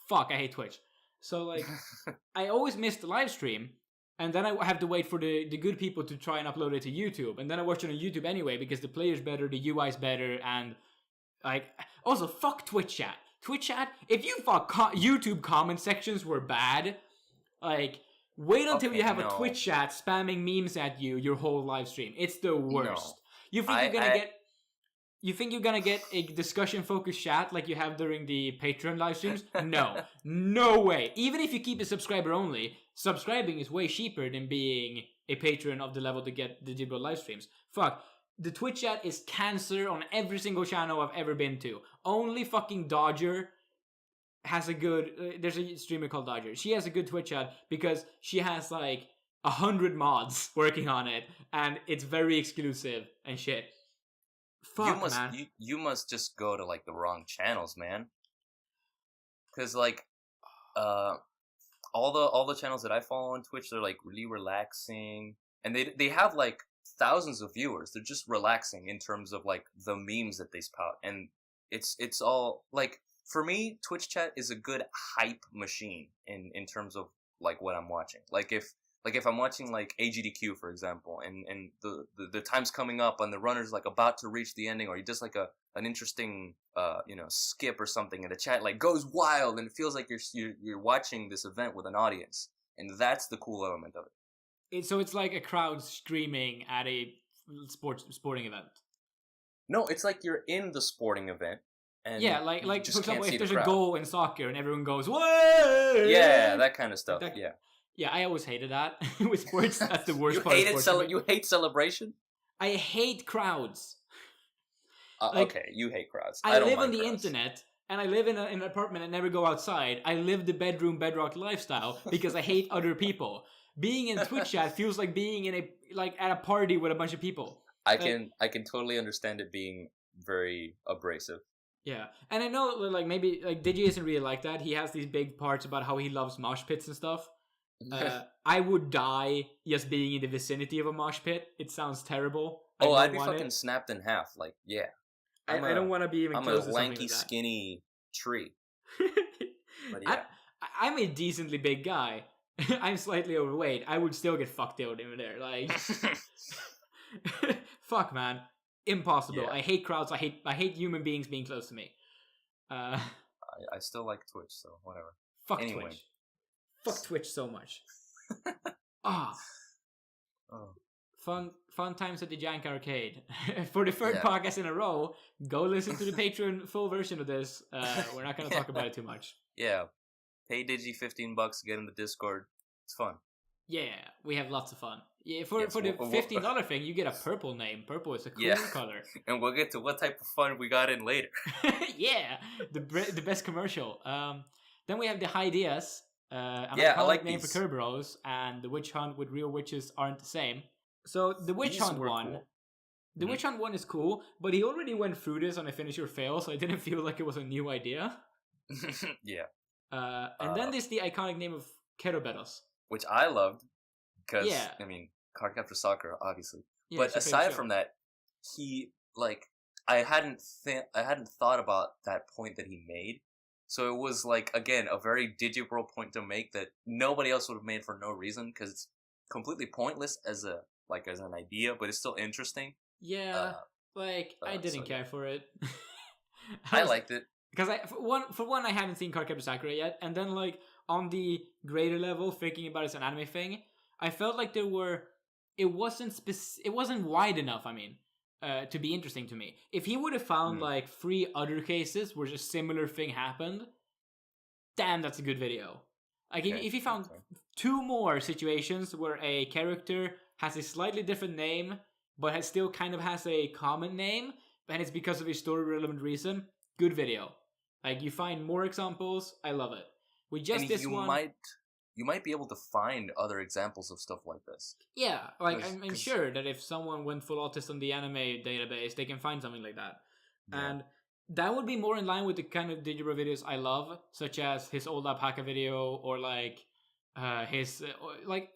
Fuck, I hate Twitch. So like, I always miss the live stream, and then I have to wait for the good people to try and upload it to YouTube, and then I watch it on YouTube anyway because the player's better, the UI's better, and like also fuck Twitch chat. Twitch chat, if you thought YouTube comment sections were bad, like wait until you have a Twitch chat spamming memes at you your whole live stream. It's the worst. You think you're gonna get? You think you're gonna get a discussion-focused chat like you have during the Patreon live streams? No. No way. Even if you keep it subscriber only, subscribing is way cheaper than being a patron of the level to get the Digibro live streams. Fuck. The Twitch chat is cancer on every single channel I've ever been to. Only fucking Dodger has a good... there's a streamer called Dodger. She has a good Twitch chat because she has like 100 mods working on it. And it's very exclusive and shit. Fuck, man. You must just go to like the wrong channels, man. Cause like, all the channels that I follow on Twitch, they're like really relaxing, and they have like thousands of viewers. They're just relaxing in terms of like the memes that they spout, and it's all like, for me, Twitch chat is a good hype machine in terms of like what I'm watching. Like if I'm watching like AGDQ, for example, and the time's coming up and the runner's like about to reach the ending, or you just like an interesting skip or something, and the chat like goes wild, and it feels like you're watching this event with an audience, and that's the cool element of it. So it's like a crowd screaming at a sporting event. No, it's like you're in the sporting event. And yeah, like for example, if there's a goal in soccer and everyone goes, "Whoa!" Yeah, that kind of stuff. Yeah, I always hated that with sports. That's the worst part. You hate celebration? I hate crowds. Okay, you hate crowds. I live on the internet, and I live in an apartment and never go outside. I live the bedrock lifestyle because I hate other people. Being in Twitch chat feels like being in at a party with a bunch of people. I can totally understand it being very abrasive. Yeah, and I know like maybe like Digi isn't really like that. He has these big parts about how he loves mosh pits and stuff. I would die just being in the vicinity of a mosh pit. It sounds terrible. I'd be fucking snapped in half. Like, yeah. I don't want to be even close to something like that. I'm a lanky, skinny tree. But yeah. I'm a decently big guy. I'm slightly overweight. I would still get fucked out over there. Like, fuck, man. Impossible. Yeah. I hate crowds. I hate human beings being close to me. I still like Twitch, so whatever. Fuck Twitch. Fuck Twitch so much. Oh. Fun times at the Jank Arcade. For the third podcast in a row, go listen to the Patreon full version of this. We're not going to talk about it too much. Yeah. Pay Digi $15, get in the Discord. It's fun. Yeah, we have lots of fun. Yeah, for the $15 thing, you get a purple name. Purple is a cool color. And we'll get to what type of fun we got in later. Yeah, the best commercial. Then we have the Ideas. I like name for Kerberos, and the Witch Hunt with real witches aren't the same. So the Witch Hunt one, cool. The Witch Hunt one is cool, but he already went through this on a finish or fail, so I didn't feel like it was a new idea. Yeah. And then there's the iconic name of Kerberos, which I loved because I mean, Card Capture Soccer, obviously. Yeah, but aside from that, he I hadn't thought about that point that he made. So it was like, again, a very Digibro point to make that nobody else would have made for no reason, because it's completely pointless as an idea, but it's still interesting. Yeah, I didn't care for it. I liked it because for one I haven't seen Cardcaptor Sakura yet, and then like on the greater level, thinking about it as an anime thing, I felt like it wasn't wide enough. I mean. To be interesting to me. If he would have found like 3 other cases where a similar thing happened, damn, that's a good video. Like if he found 2 more situations where a character has a slightly different name, but still kind of has a common name, and it's because of a story relevant reason, good video. Like you find more examples, I love it. You might be able to find other examples of stuff like this. Yeah, like I'm sure that if someone went full autist on the anime database, they can find something like that. Yeah. And that would be more in line with the kind of Digibro videos I love, such as his old alpaca video, or like his like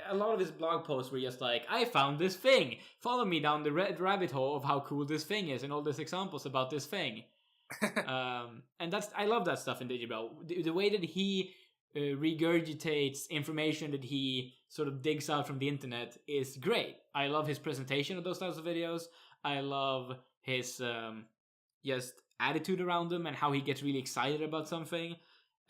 a lot of his blog posts were just like, I found this thing. Follow me down the rabbit hole of how cool this thing is, and all these examples about this thing. And I love that stuff in Digibro. The way that he regurgitates information that he sort of digs out from the internet is great. I love his presentation of those types of videos. I love his just attitude around them, and how he gets really excited about something,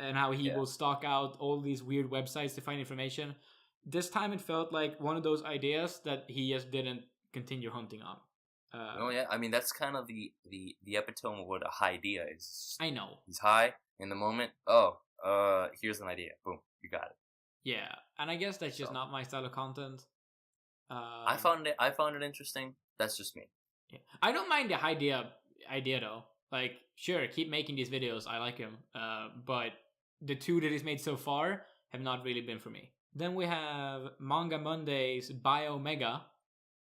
and how he will stalk out all these weird websites to find information. This time it felt like one of those ideas that he just didn't continue hunting on. Oh yeah, I mean that's kind of the epitome of what a high idea is. I know. He's high in the moment. Oh, here's an idea. Boom, you got it. Yeah, and I guess that's just not my style of content. I found it interesting. That's just me. Yeah. I don't mind the idea though. Like, sure, keep making these videos. I like him. But the two that he's made so far have not really been for me. Then we have Manga Monday's Biomega.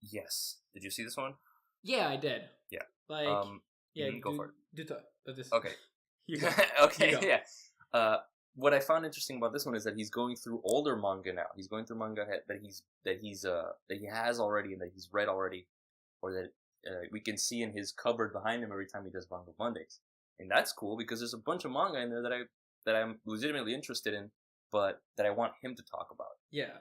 Yes. Did you see this one? Yeah, I did. Yeah. Like, yeah, go for it. Okay. You go. Okay. You go. Yeah. What I found interesting about this one is that he's going through older manga now. He's going through manga that he has already and that he's read already, or that we can see in his cupboard behind him every time he does Manga Mondays, and that's cool because there's a bunch of manga in there that I'm legitimately interested in, but that I want him to talk about. Yeah.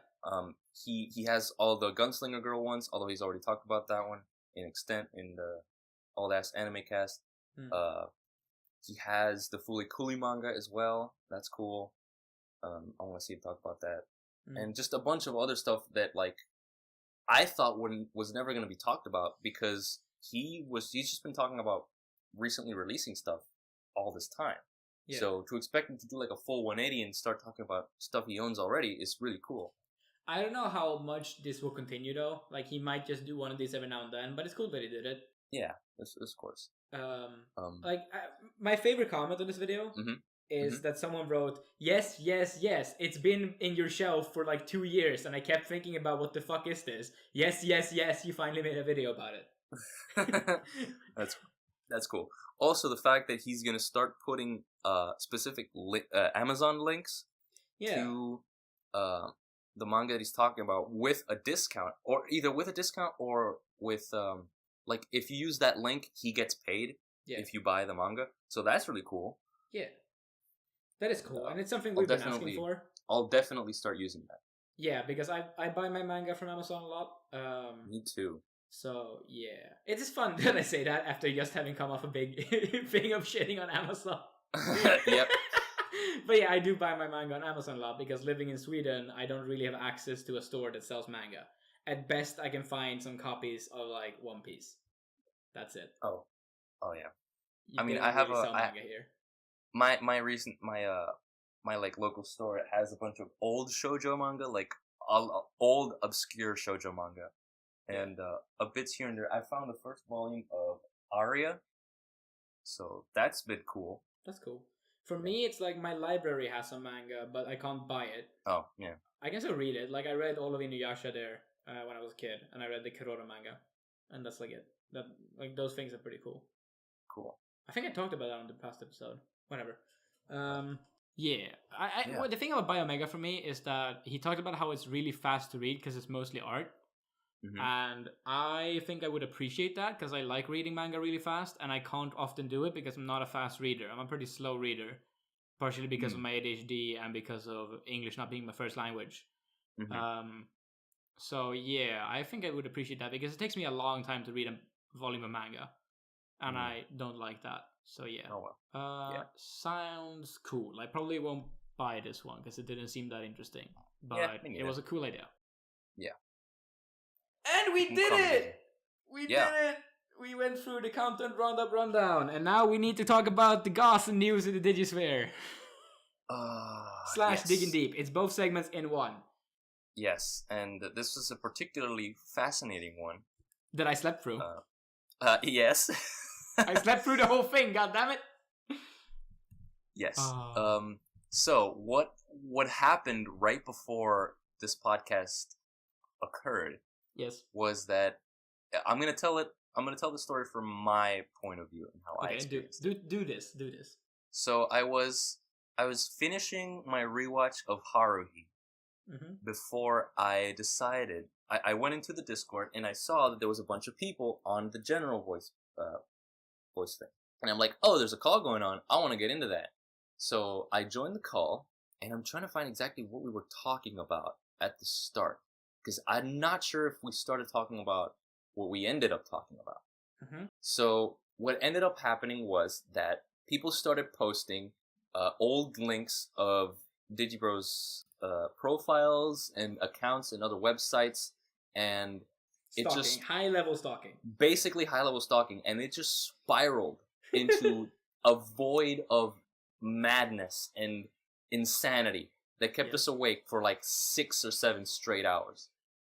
He has all the Gunslinger Girl ones, although he's already talked about that one in extent in the All Ass Anime Cast. He has the Fooly Cooly manga as well. That's cool. I want to see him talk about that. And just a bunch of other stuff that, like, I thought was never going to be talked about because he's just been talking about recently releasing stuff all this time. Yeah. So to expect him to do like a full 180 and start talking about stuff he owns already is really cool. I don't know how much this will continue though. Like, he might just do one of these every now and then, but it's cool that he did it. Yeah, of course. My favorite comment on this video is that someone wrote, yes, it's been in your shelf for like 2 years, and I kept thinking about what the fuck is this? Yes, you finally made a video about it. That's cool. Also, the fact that he's gonna start putting specific Amazon links to the manga that he's talking about with a discount, or either with a discount or with like if you use that link, he gets paid if you buy the manga. So that's really cool. Yeah. That is cool, and it's something we've been asking for. I'll definitely start using that. Yeah, because I buy my manga from Amazon a lot. Me too. So, yeah. It is fun that I say that after just having come off a big thing of shitting on Amazon. Yep. But yeah, I do buy my manga on Amazon a lot because living in Sweden, I don't really have access to a store that sells manga. At best, I can find some copies of like One Piece. That's it. Oh yeah. I have really manga here. My like local store, it has a bunch of old shoujo manga, like old obscure shoujo manga, and a bits here and there. I found the first volume of Aria, so that's a bit cool. That's cool. For me, it's like my library has some manga, but I can't buy it. Oh yeah. I can still read it. Like, I read all of Inuyasha there when I was a kid, and I read the Kuroro manga, and that's like it. That, like, those things are pretty cool. Cool. I think I talked about that on the past episode. Whatever. Well, the thing about Biomega for me is that he talked about how it's really fast to read because it's mostly art. And I think I would appreciate that because I like reading manga really fast, and I can't often do it because I'm not a fast reader. I'm a pretty slow reader, partially because of my ADHD and because of English not being my first language. So yeah, I think I would appreciate that because it takes me a long time to read a volume of manga, and I don't like that. So yeah. Oh well. Sounds cool. I probably won't buy this one because it didn't seem that interesting, but it was a cool idea. Yeah. And we did it! We did it! We went through the content rundown, and now we need to talk about the gossip news in the Digisphere. / Digging Deep. It's both segments in one. Yes, and this was a particularly fascinating one. That I slept through. Yes. I slept through the whole thing, goddammit! Yes. So, what happened right before this podcast occurred was that I'm gonna tell the story from my point of view and how I experienced it. Do this. So I was finishing my rewatch of Haruhi before I decided. I went into the Discord and I saw that there was a bunch of people on the general voice thing, and I'm like, oh, there's a call going on. I want to get into that. So I joined the call, and I'm trying to find exactly what we were talking about at the start. Because I'm not sure if we started talking about what we ended up talking about. So what ended up happening was that people started posting old links of Digibro's profiles and accounts and other websites, and Stalking, high-level stalking. Basically high-level stalking, and it just spiraled into a void of madness and insanity that kept us awake for like 6 or 7 straight hours,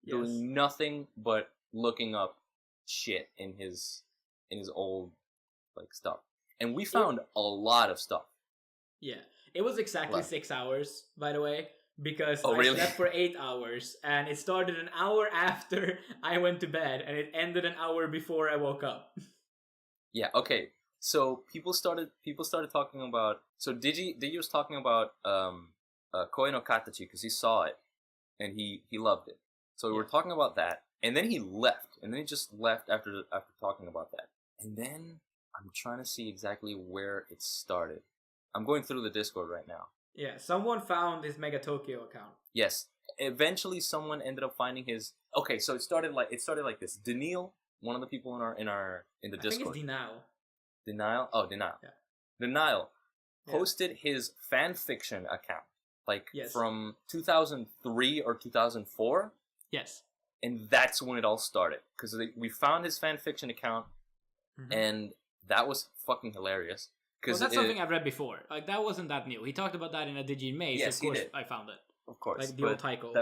doing nothing but looking up shit in his old like stuff. And we found a lot of stuff. Yeah, it was exactly 6 hours, by the way. Because I really? slept for 8 hours, and it started an hour after I went to bed, and it ended an hour before I woke up. Yeah. Okay. So people started talking about. So Digi was talking about Koi no Katachi because he saw it, and he loved it. So we were talking about that, and then he left, and then he just left after talking about that. And then I'm trying to see exactly where it started. I'm going through the Discord right now. Yeah, someone found his Mega Tokyo account. Yes. Eventually someone ended up finding his. Okay, so it started like this. Denial, one of the people in the Discord. I think it's Denial? Oh, Denial. Yeah. Denial posted his fan fiction account from 2003 or 2004. Yes. And that's when it all started because we found his fan fiction account and that was fucking hilarious. Well, that's something I've read before. Like, that wasn't that new. He talked about that in a Digi Maze. Yes, of course, he did. I found it. Of course. Like, the old title.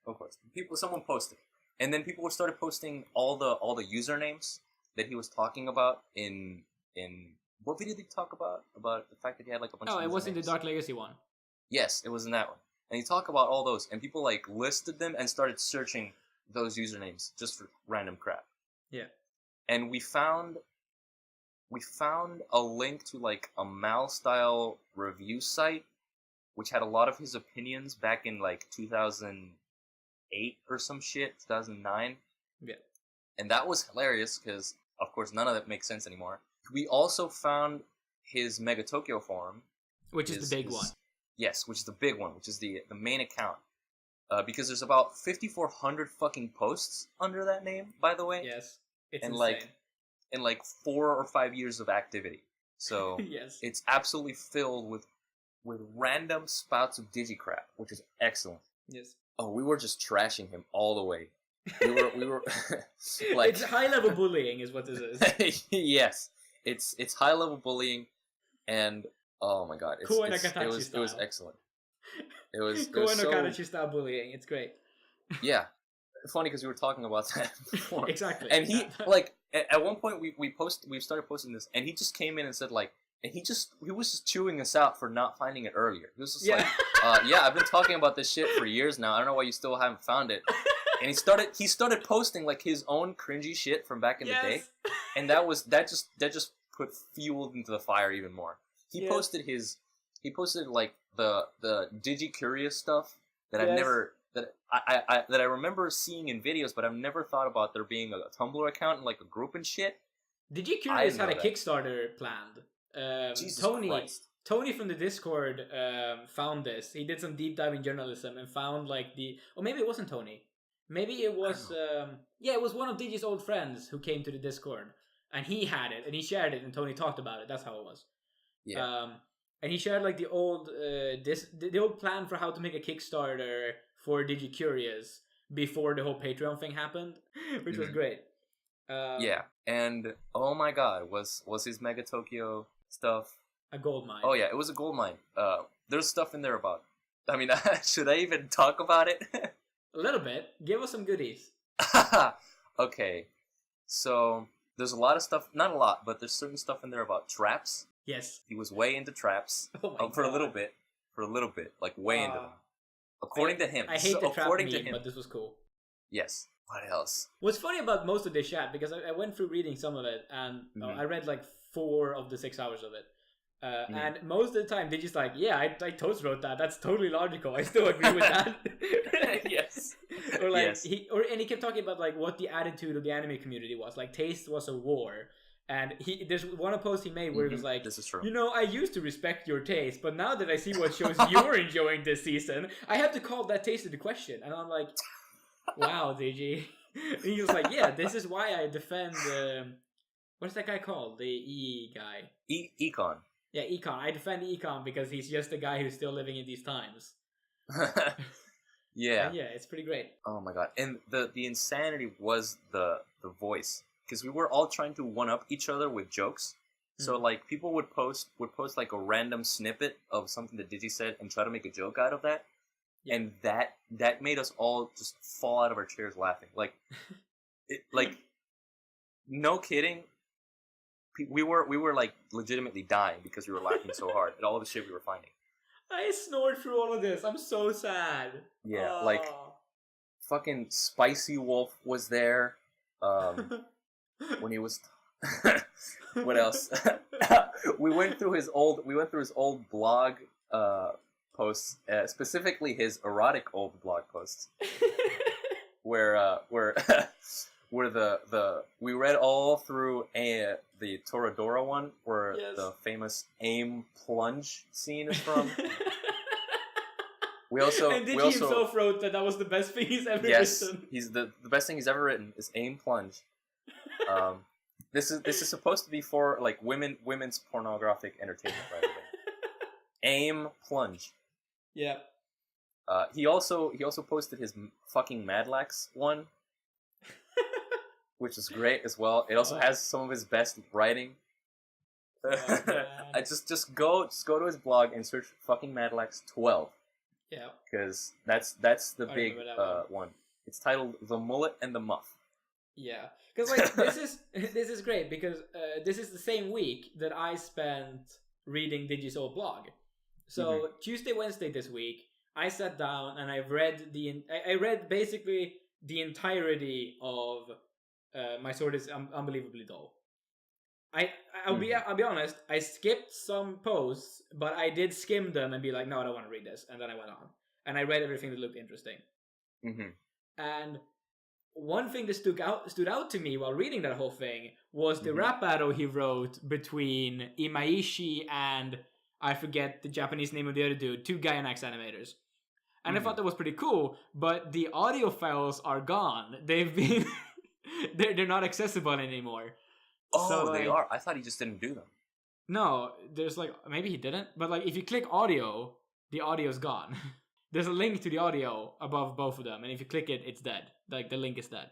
Of course. Someone posted. And then people started posting all the usernames that he was talking about in... What video did he talk about? About the fact that he had, like, a bunch of usernames? Oh, it was in the Dark Legacy one. Yes, it was in that one. And he talked about all those. And people, like, listed them and started searching those usernames just for random crap. Yeah. And we found a link to like a Mal style review site, which had a lot of his opinions back in like 2008 or some shit, 2009. Yeah. And that was hilarious because, of course, none of that makes sense anymore. We also found his Mega Tokyo forum, which is the big one. Yes, which is the big one, which is the main account. Because there's about 5,400 fucking posts under that name, by the way. Yes, it's insane. In like 4 or 5 years of activity. So yes. It's absolutely filled with random spouts of Digicrap, which is excellent. Yes. Oh, we were just trashing him all the way. We were like it's high level bullying is what this is. Yes. It's high level bullying and oh my god, it was excellent. It was no Katachi style bullying. It's great. Yeah. Funny because we were talking about that before. Exactly. And he like at one point we started posting this and he just came in and said like and he was just chewing us out for not finding it earlier. He was just like I've been talking about this shit for years now. I don't know why you still haven't found it. And he started posting like his own cringy shit from back in the day. And that just put fuel into the fire even more. He posted like the Digi Curious stuff that I've never that I remember seeing in videos, but I've never thought about there being a Tumblr account and like a group and shit. Digi Curious had a Kickstarter planned. Tony from the Discord found this. He did some deep diving journalism and found like or maybe it wasn't Tony. Maybe it was it was one of Digi's old friends who came to the Discord and he had it and he shared it and Tony talked about it. That's how it was. Yeah. And he shared like the old plan for how to make a Kickstarter for Digi Curious before the whole Patreon thing happened, which was great. And oh my god, was his Mega Tokyo stuff a gold mine? Oh yeah, it was a gold mine. There's stuff in there about. I mean, should I even talk about it? A little bit. Give us some goodies. Okay, so there's a lot of stuff. Not a lot, but there's certain stuff in there about traps. Yes. He was way into traps for a little bit, like way into them. According to him. I hate the trap meme, but this was cool. Yes. What else? What's funny about most of this chat, because I went through reading some of it, and I read like 4 of the 6 hours of it. And most of the time, they're just like, yeah, I toast wrote that. That's totally logical. I still agree with that. Yes. Or like and he kept talking about like what the attitude of the anime community was. Like taste was a war. And there's one post he made where he was like, this is true. You know, I used to respect your taste, but now that I see what shows you're enjoying this season, I have to call that taste into question. And I'm like, wow, Digi. And he was like, yeah, this is why I defend, what's that guy called? The E guy. Econ. Yeah, Econ. I defend Econ because he's just a guy who's still living in these times. Yeah. Yeah, it's pretty great. Oh my god. And the insanity was the voice. Because we were all trying to one-up each other with jokes. So, like, people would post like, a random snippet of something that Digi said and try to make a joke out of that. Yeah. And that made us all just fall out of our chairs laughing. Like, no kidding. We were like legitimately dying because we were laughing so hard at all the shit we were finding. I snored through all of this. I'm so sad. Yeah, like fucking Spicy Wolf was there. When he was what else? we went through his old blog posts, specifically his erotic old blog posts. where we read all through the Toradora one, where the famous aim plunge scene is from. And Digi himself wrote that was the best thing he's ever written. He's the best thing he's ever written is aim plunge. This is supposed to be for like women's pornographic entertainment, by the way. Aim plunge. Yeah. He also posted his fucking Madlax one, which is great as well. It also has some of his best writing. I just go to his blog and search fucking Madlax 12. Yeah. Because that's the big one. It's titled The Mullet and the Muff. Yeah. Because like this is great because this is the same week that I spent reading Digi's old blog. So Tuesday, Wednesday this week, I sat down and I read basically the entirety of My Sword is Unbelievably Dull. I'll be honest, I skipped some posts, but I did skim them and be like, no, I don't want to read this, and then I went on and I read everything that looked interesting. And one thing that stood out to me while reading that whole thing was the rap battle he wrote between Imaishi and I forget the Japanese name of the other dude, two Gainax animators. And I thought that was pretty cool, but the audio files are gone. They've been they're not accessible anymore. Oh, so, like, they are. I thought he just didn't do them. No, there's like maybe he didn't, but like if you click audio, the audio's gone. There's a link to the audio above both of them, and if you click it, it's dead. Like the link is dead.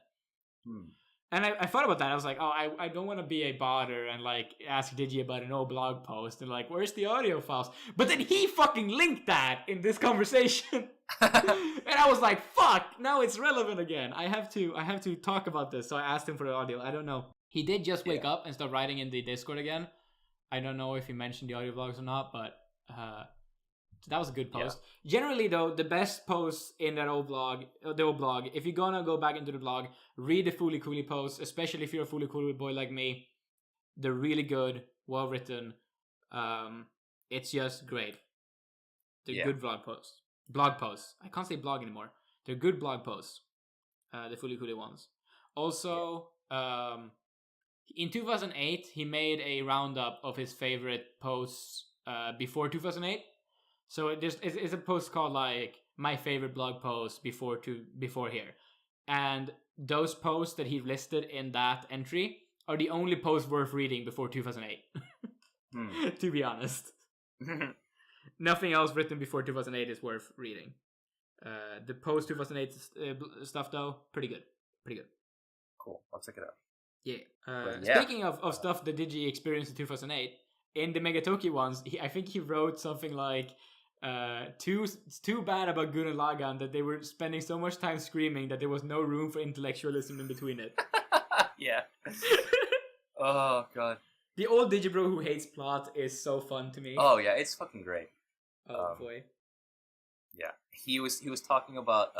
And I thought about that. I was like, I don't want to be a bother and like ask Digi about an old blog post and like, where's the audio files? But then he fucking linked that in this conversation, and I was like, fuck! Now it's relevant again. I have to talk about this. So I asked him for the audio. I don't know. He did just wake up and start writing in the Discord again. I don't know if he mentioned the audio vlogs or not, but that was a good post. Yeah. Generally, though, the best posts in that old blog, if you're gonna go back into the blog, read the Fooly Cooly posts, especially if you're a Fooly Cooly boy like me. They're really good, well written. It's just great. They're good blog posts. I can't say blog anymore. They're good blog posts. The Fooly Cooly ones. Also, in 2008, he made a roundup of his favorite posts before 2008. So it's a post called like my favorite blog post before here, and those posts that he listed in that entry are the only posts worth reading before 2008. To be honest, nothing else written before 2008 is worth reading. The post 2008 stuff though, pretty good. Cool, I'll check it out. Yeah. Speaking of stuff that Digi experienced in 2008, in the Megatoki ones, I think he wrote something like. It's too bad about Gurren Lagann that they were spending so much time screaming that there was no room for intellectualism in between it. Yeah. Oh god. The old Digibro who hates plot is so fun to me. Oh yeah, it's fucking great. Oh boy. Yeah, he was talking about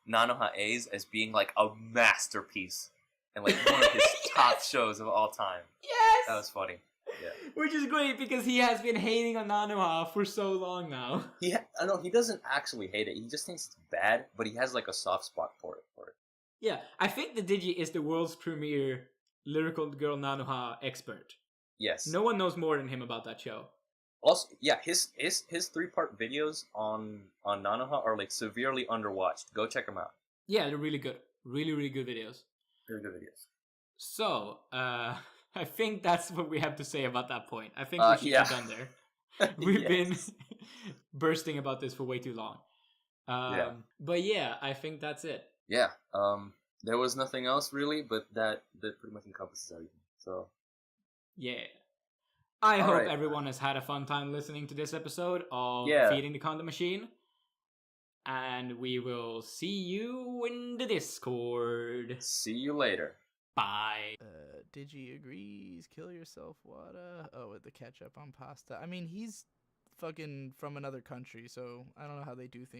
Nanoha A's as being like a masterpiece and like one of his top shows of all time. Yes. That was funny. Yeah. Which is great because he has been hating on Nanoha for so long now. I know he doesn't actually hate it. He just thinks it's bad, but he has like a soft spot for it. Yeah, I think the Digi is the world's premier lyrical girl Nanoha expert. Yes. No one knows more than him about that show. Also, yeah, his 3-part videos on Nanoha are like severely underwatched. Go check them out. Yeah, they're really good. Really, really good videos. Very good videos. So, I think that's what we have to say about that point. I think we should be done there. We've been bursting about this for way too long. But yeah, I think that's it. Yeah. There was nothing else really, but that pretty much encompasses everything. So. Yeah. I hope everyone has had a fun time listening to this episode of Feeding the Condom Machine. And we will see you in the Discord. See you later. Bye. Digi agrees. Kill yourself, Whatta. Oh, with the ketchup on pasta. I mean, he's fucking from another country, so I don't know how they do things.